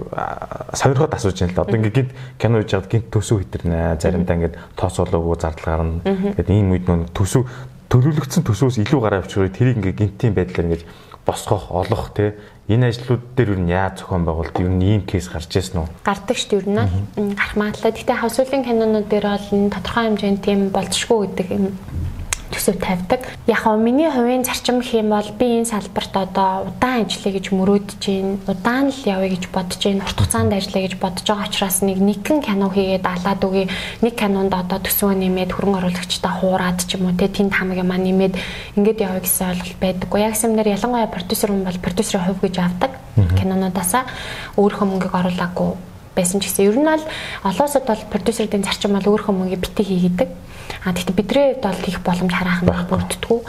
сонирхоод асууж байна л да. Одоо ингээд кино хийж байгаад гинт төсөв хитэрнэ. Заримдаа ингээд тоос болоогүй зардал гарна. Ингээд ийм үед нөө төсөв төлөвлөгдсөн төсвөөс илүү гараа авчихвал тэрийг ингээд гинтийн байдлаар ингээд босгох, олох тийм энэ ажлууд дээр юу яаж зохион байгуулалт юу ийм кейс гарч ирсэн үү? Гардаг шүү дээ. Гарах магадлал. Гэхдээ хавсуулын кинонууд дээр бол энэ тодорхой хэмжээнд тийм болцшгүй гэдэг юм төсөв тавьдаг. Яг нь миний хувийн зарчим гэх юм бол би энэ салбарт одоо удаан ажиллая гэж мөрөөдөж байна. Удаан л явъя гэж бодож байна. Урт хугацаанд ажиллая гэж бодож байгаа учраас нэгэн кино хийгээд алаад үгүй. Нэг кинонд одоо төсвөө нэмээд хөрөнгө оруулагчтай хуураад ч юм уу те тэнд хамаг юм нэмээд ингээд явъя гэсэн ойлголт байдаггүй. Яг сэмнэр ялангуяа продюсер хүн бол продюсерийн хувь гэж авдаг. Кинонуудаасаа өөрийнхөө мөнгөийг оруулаагүй байсан ч гэсэн ер нь бол олон улсад бол продюсерийн зарчим бол өөрийнхөө мөнгөийг битгий хийгээд. Тэгэхдээ бидний хувьд бол их боломж хараахан бүрддэггүй.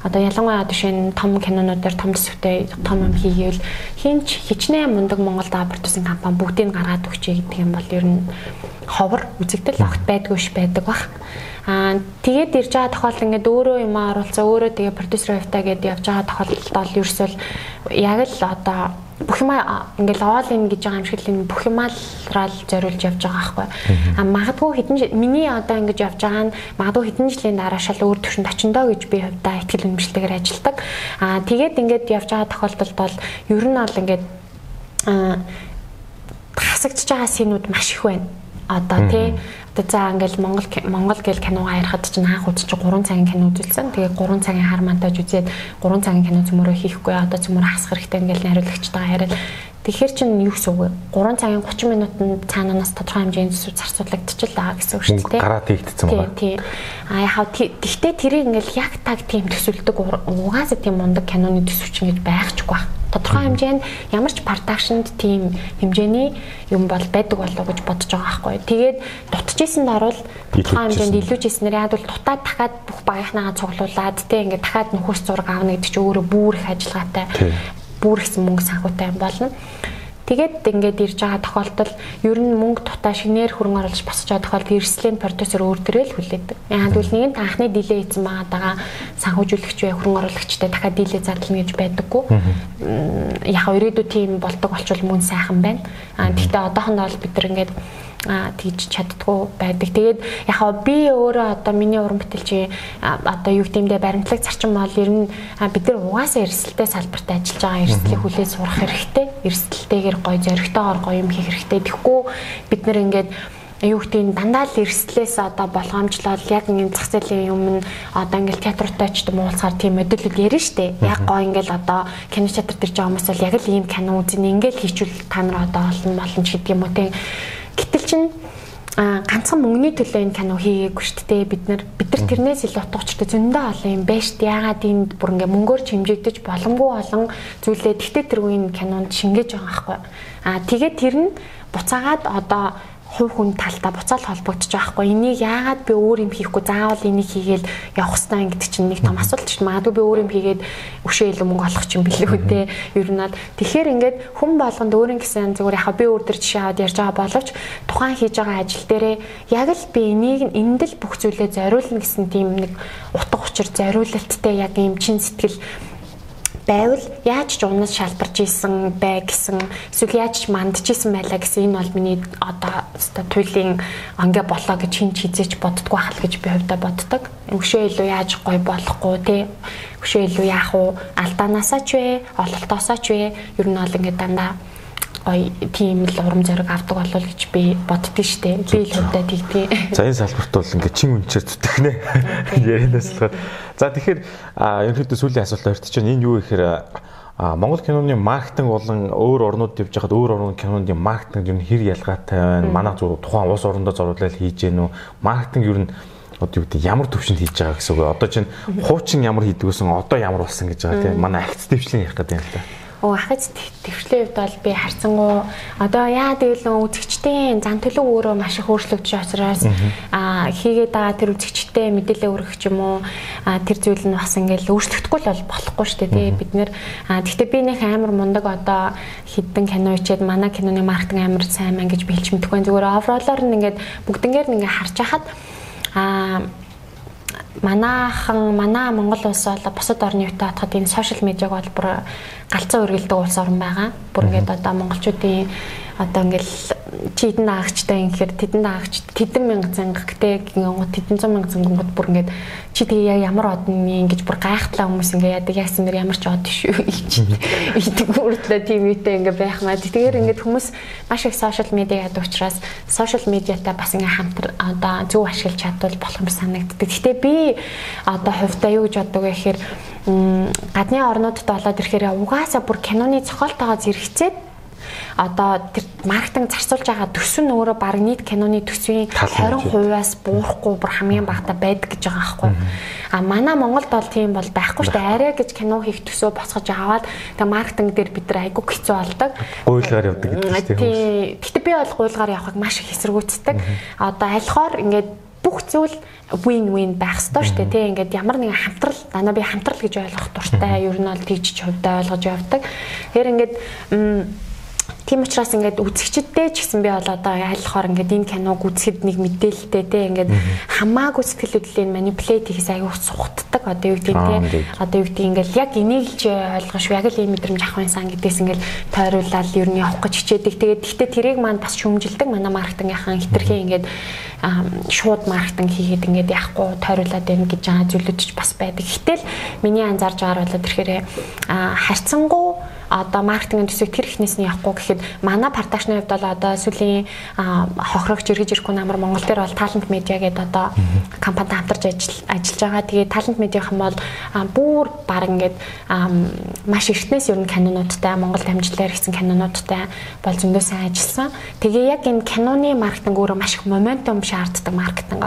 Одоо ялангуяа жишээ нь том кинонууд дээр том төсөвтэй том юм хийгээл хинч хичнээн мундаг Монгол продюсинг компани бүгдийг гаргаад өгчээ гэдэг юм бол ер нь ховор үзэгдэл огт байдгүй ш байдаг бах. Тэгээд ирж байгаа тохиолдол ингээд өөрөө юм оруулцаа өөрөө тэгээ продюсер хувьтаа гэдээ явж байгаа тохиолдолд бол ерөөсөө яг л одоо бүх юм ингээд all in гэж байгаа юм шиг л энэ бүх юмараа зориулж явж байгаа байхгүй. Магадгүй хэдэн миний одоо ингэж явж байгаа нь магадгүй хэдэн жилийн дараа шал өөр төвшөнд очиндоо гэж би хувьдаа ихтгэл үнэмшилтэйгээр ажилладаг. Тэгээд ингээд явж байгаа тохиолдолд бол ер нь бол ингээд хасагдж байгаа синүүд маш их байна. Одоо тий за ингээл Монгол гэл киногаа ярихад чинь анх үзэж 3 цагийн кино үзүүлсэн. Тэгээ 3 цагийн хар монтаж үзээд 3 цагийн кино цөмөрөө хийхгүй одоо цөмөр хасах хэрэгтэй ингээл найруулагчтайгаа яриад тэгэхээр чинь юу гэсэн үг вэ? 3 цагийн 30 минутанд цаанаас тодорхой хэмжээний зүсүү зарцуулагдчихлаа гэсэн үг шүү дээ. Гараад хийгдсэн байгаа. Тий. Яг тэгтээ тэрийг ингээл яг таг тийм төсөвлөдөг угаасаа тийм мундаг киноны төсөвч ингэж байхчгүй байна. Тодорхой хэмжээнд ямар ч продакшнд тийм хэмжээний юм бол байдаг болов гэж бодож байгаа байхгүй. Тэгээд дутчихсэнд орвол тодорхой хэмжээнд илүүжсэнээр яг бол дутаад дахиад бүх багийнхнаагаа цуглуулад тий ингээд дахиад нөхөс зураг аавна гэдэг чинь өөрөө бүр их ажиллагаатай. Бүр их мөнгө санхутай болно. Тэгээд ингээд ирж байгаа тохиолдол ер нь мөнгө дутаа шинээр хөрөнгө оруулж босч байгаа тохиолдолд эрсдлийн продюсер өөр төрөл хүлээдэг. Яг л нэгэн анхны дилей хийсэн байгаа санхүүжүүлэгч бай хөрөнгө оруулагчтай дахиад дилей зарлана гэж байдаггүй. Яг ирээдүйд тийм болдог болчвол мөн сайхан байна. Гэхдээ одоохондоо бол бид нар ингээд тэгж чаддгүй байдаг. Тэгээд яг би өөрөө одоо миний уран бүтээлчийн одоо юу гэмдэ баримтлаг зарчим бол ер нь бид нар угаасаа эрсдэлтэй салбарт ажиллаж байгаа эрсдлийг хүлээж сурах хэрэгтэй. Эрсдэлтэйгээр гоё зоригтойгоор гоё юм хийх хэрэгтэй. Тэгэхгүй бид нар ингээд юу гэдэг дандаа л эрсдлээс одоо болгоомжлол яг ингэ зах зээлийн юм одоо ингэ театруудтай ч юм уулзахаар тийм мэдээлэл ярина штэ. Яг гоо ингээл одоо кино театр дээр байгаа хүмүүс бол яг л ийм кино үзэн ингээл хийчихвэл та нар одоо олон ч гэдэг юм уу тийм. Гэтэл чин ганцхан мөнгөний төлөө энэ кино хийгээгүй шүү дээ. Бид нар тэрнээс илүү утга учиртай зөндөө олон юм байна шүү дээ. Яагаад энд бүр ингээ мөнгөөр чимжигдэж боломгүй олон зүйлээ тэгтээ тэр үеийн кинонд шингээж байгаа байхгүй. Тэгээд тэр нь буцаагаад одоо хувь хүн талдаа буцаал холбогдож байгаа хгүй. Энийг яагаад би өөр юм хийхгүй заавал энийг хийгээл явах хэрэгтэй гэдэг чинь нэг том асуулт шүү дээ. Магадгүй би өөр юм хийгээд өшөө илүү мөнгө олох юм билүү дээ. Ер нь тэгэхээр ингээд хүн болгонд өөрийн гэсэн зүгээр яхаа би өөр төр жишээ аваад ярьж байгаа боловч тухайн хийж байгаа ажил дээрээ яг л би энийг энд л бүх зүйлээ зориулна гэсэн тийм нэг утга учир зориулалттай яг юм чин сэтгэл байвал яаж ч унаас шалбарч исэн бай гэсэн эсвэл яаж ч мандж исэн байлаа гэсэн энэ бол миний одоо туйлын анги болоо гэж хин хизээч боддгоо хал гэж би хувьдаа боддог. Өшөө илүү яаж гой болохгүй тий. Өшөө илүү яах вэ? Алдаанаасаа ч вэ, ололтоосоо ч вэ? Ер нь бол ингэ дандаа ой тийм л урам зориг авдаг болол гэж би боддгийн штэ. Би л хувьдаа тэгтээ. За энэ салбарт бол ингээ чин үнчээр зүтгэх нэ. Ярианаас л. За тэгэхээр ерөнхийдөө сүүлийн асуулт орчиж байна. Энэ юу гэхээр Монгол киноны маркетинг болон өөр орнууд явж байхад өөр орнууд киноны маркетинг ер нь хэр ялгаатай байна? Манай тухайн улс орондоо зориулаад хийж гэнэ үү? Маркетинг ер нь одоо юу гэдэг ямар төвшөнд хийж байгаа гэсэн үг. Одоо чинь хуучин ямар хийдэг гэсэн одоо ямар болсон гэж байгаа тийм. Манай агц дэвшлийн ярих гэдэг юм л та. Ахаж төвшлийн хувьд бол би харцангуй одоо яа тэгэл үзэгчдийн зан төлөв өөрөө маш их өөрчлөгдөж учраас хийгээд байгаа тэр үзэгчтэй мэдээлэл өргөх ч юм уу тэр зүйл нь бас ингээл өөрчлөгдөхгүй л болохгүй шүү дээ тий бид нэр гэхдээ би нэг амар мундаг одоо хідэн кино ичээд манай киноны маркетинг амар сайн мэн гэж би хэлж мэдэхгүй зүгээр оверолоор нь ингээд бүгднгээр нь ингээд харж хахад манай Монгол улс бол бусад орны үетэй хатахад энэ сошиал медиаг бол бүр галзуу үргэлдэг улс орн байгаа. Бүр ингээд одоо монголчуудын одоо ингээл чи хэдэн даагчтай ингэхээр тэдэн даагч тэдэн мянга зангах гэдэг гингод тэдэн 100 мянга зангууд бүр ингээд чи тэгээ ямар одны ингэж бүр гайхтлаа хүмүүс ингээ яадаг яасан нэр ямар ч од шүү ийдэг үрдлээ тийм үетэй ингээ байх маа. Тэгэхээр ингээд хүмүүс маш их сошиал медиа яадаг учраас сошиал медиатай бас ингээ хамтар одоо зөв ашиглаж чадвал болох юм санагддаг. Гэхдээ би одоо хувьдаа юу гэж боддог вэ гэхээр гадны орнуудад болоод ирэхээр угаасаа бүр киноны цохолтойгоо зэрэгцээд одоо тэр маркетинг зарцуулж байгаа төс нь өөрөө баг нийт киноны төсвийн 20%-аас буурахгүй бүр хамгийн багтаа байдаг гэж байгаа байхгүй. Манай Монголд бол тийм бол байхгүй шүү дээ. Арай гэж кино хийх төсөө босгож аваад тэгээ маркетинг дээр бид нар айгүй хэцүү болдог. Гуйлгаар явдаг гэдэг тийм. Гэхдээ би бол гуйлгаар явахыг маш их эсэргүүцдэг. Одоо альхоор ингээд бүх зүйл win-win байх ёстой шүү дээ. Тэ ингээд ямар нэгэн хамтрал дана би хамтрал гэж ойлгох дуртай. Ер нь бол тэгж хувьдаа ойлгож явдаг. Тэгэхээр ингээд тийм учраас ингээд үзэгчдтэй ч гэсэн би бол одоо айлхаар ингээд энэ киног үзэхэд нэг мэдээлэлтэй те ингээд хамаагүй сэтгэл хөдлөлийн манипулейт хийхээс аягүй сухтдаг одоо юу гэдэг те одоо юу гэдэг ингээд яг энийг л ойлгош яг л ийм мэдрэмж авах юмсан гэдгээс ингээд тойруулаад ер нь явах гэж хичээдэг. Тэгээд гэхдээ тэрийг маань бас шүмжилдэг манай маркетингийнхан хитрхээ ингээд шууд маркетинг хийгээд ингээд яахгүй тойруулаад байна гэж байгаа зүйлүүд ч бас байдаг. Гэтэл миний анзаарж байгаа бол тэрхээр харьцангуй одоо маркетингийн төсөв тэр ихнээс нь явахгүй гэхэд манай продакшны хувьд бол одоо сүүлийн хохирогч эргэж ирэхгүй намар Монгол дээр бол Talent Media гэдэг одоо компанид хамтарч ажиллаж байгаа. Тэгээд Talent Media-хан бол бүр баг ингээд маш эртнээс ер нь кинонуудтай Монголд амжилтаар хийсэн кинонуудтай бол зөндөө сайн ажилласан. Тэгээ яг энэ киноны маркетинг өөрөө маш их моментум шаарддаг маркетинг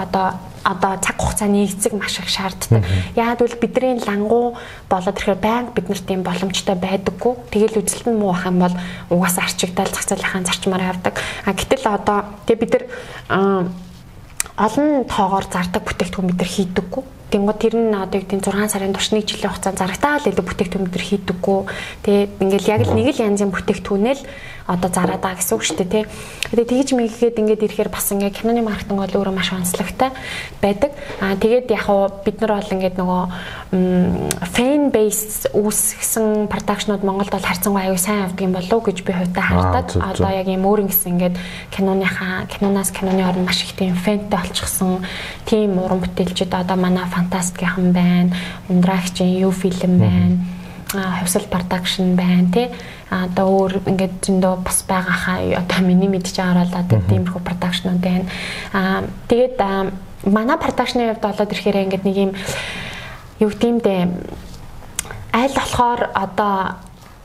одоо цаг хугацааны эцэг маш их шаарддаг. Яг бол бидний лангуу болоод ирэхээр байнга бид нарт тийм боломжтой байдаггүй. Тэгэл үзэлт нь муу ах юм бол угаасаа арчигдал зах зээлийнхаа зарчмаар явдаг. Гэтэл одоо тэгээ бид нар олон тоогоор зардаг бүтээгдэхүүн бид нар хийдэггүй. Тэнгууд тэр нь одоо тийм 6 сарын турш 1 жилийн хугацаанд зарагтаал илүү бүтээгдэхүүн бид нар хийдэггүй. Тэгээд ингээл яг л нэг л янзын бүтээгдэхүүнэл одоо зараад байгаа гэсэн үг шүү дээ тий. Тэгээд тэгж мэйгээд ингээд ирэхээр бас ингээд киноны маркетинг бол өөрөө маш онцлогтой байдаг. Тэгээд яг хуу бид нар бол ингээд нөгөө fan base үүсгэсэн продакшнууд Монголд бол харьцангуй аюу сайн явдаг юм болов уу гэж би хувьдаа хардаад одоо яг юм өөр ингэсэн ингээд киноноос киноны орн маш их тийм фэнтэй болчихсон тийм уран бүтээлчд одоо манай фантастикийнхан байна, ундраагчийн юу фильм байна. хувьсал production байна тий. Одоо өөр ингээд зөндөө бас байгаа хаа одоо миний мэдж байгаагаар бол тиймэрхүү production-ууд байна. Тэгээд манай production-ийн хувьд болоод ирэхээр ингээд нэг юм юу гэмдэ аль болохоор одоо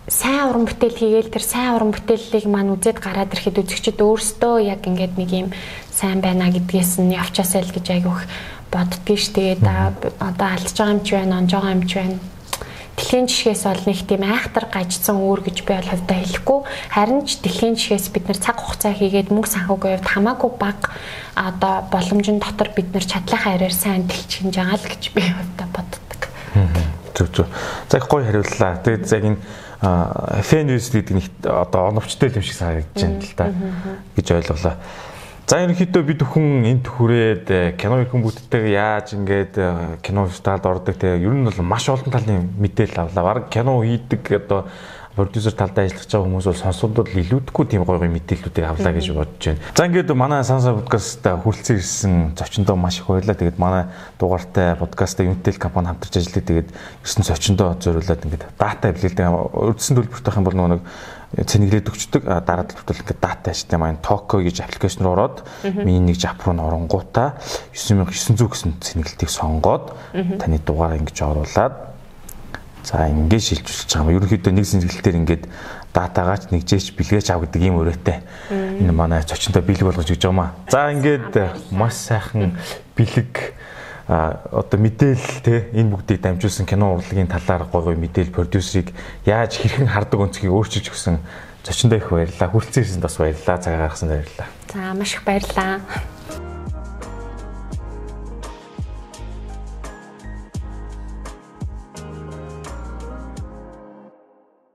сайн уран бүтээл хийгээл тэр сайн уран бүтээллийг маань үзээд гараад ирэхэд үзэгчид өөрсдөө яг ингээд нэг юм сайн байна гэдгээс нь явчаасаа л гэж айгүйх боддгийг ш. Тэгээд одоо алдж байгаа юм ч байна, онж байгаа юм ч байна. Дэлхийн жишгээс бол нэг тийм айхтар гажцсан өөр гэж би бол хувьдаа хэлэхгүй. Харин ч дэлхийн жишгээс бид нар цаг хугацаа хийгээд мөнгө санхүүгийн хувьд хамаагүй бага одоо боломжийн дотор бид нар чадлынхаа араар сайн дэлчинж байгаа л гэж би хувьдаа боддог. Зүг. За их гоё хариуллаа. Тэгээд яг энэ фэн ньюс гэдэг нэг одоо оновчтой юм шиг санагдаж байна л та гэж ойлголоо. За ерөнхийдөө бид бүхэн энэ төхөрөөд кино иргэн бүттэйг яаж ингээд кино фестивальд ордог те ер нь бол маш олон талын мэдээлэл авлаа. Бараг кино хийдэг одоо продюсер талдаа ажиллаж байгаа хүмүүс бол сонсогдод илүүдэхгүй тийм гоё мэдээллүүдийг авлаа гэж бодож байна. За ингээд манай Сансаа подкаст хүрэлцэн ирсэн зочиндоо маш их баярлалаа. Тэгээд манай дугаартай подкастаа Unitel компани хамтарч ажилладаг. Тэгээд ирсэн зочиндоо зориулаад ингээд дата авлилдаг. Урдсан төлбөртөх юм бол нэг цэнэглээд өгчдөг. Дараа төлбөрт ингээд дата ашигтай маань Toco гэж аппликейшн руу ороод миний нэг жап руу оронгуудаа 9900 гэсэн цэнэглэлтийг сонгоод таны дугаараа ингэж оруулаад за ингэж шилжүүлж байгаа юм. Ерөнхийдөө нэг цэнэглэлтээр ингээд датагаач нэгжээч бэлгээч ав гэдэг ийм өрөөтэй. Энэ манай зочинтой бэлэг болгож өгч байгаа маа. За ингээд маш сайхан бэлэг одоо мэдээлэл те энэ бүгдийг дамжуулсан кино урлагийн талаар гоё мэдээлэл продюсерыг яаж хэрхэн хардаг өнцгийг өөрчилж өгсөн зочиндоо их баярлалаа. Хүрэлцэн ирсэнд бас баярлалаа. Цагаа гаргасан баярлалаа. За маш их баярлалаа.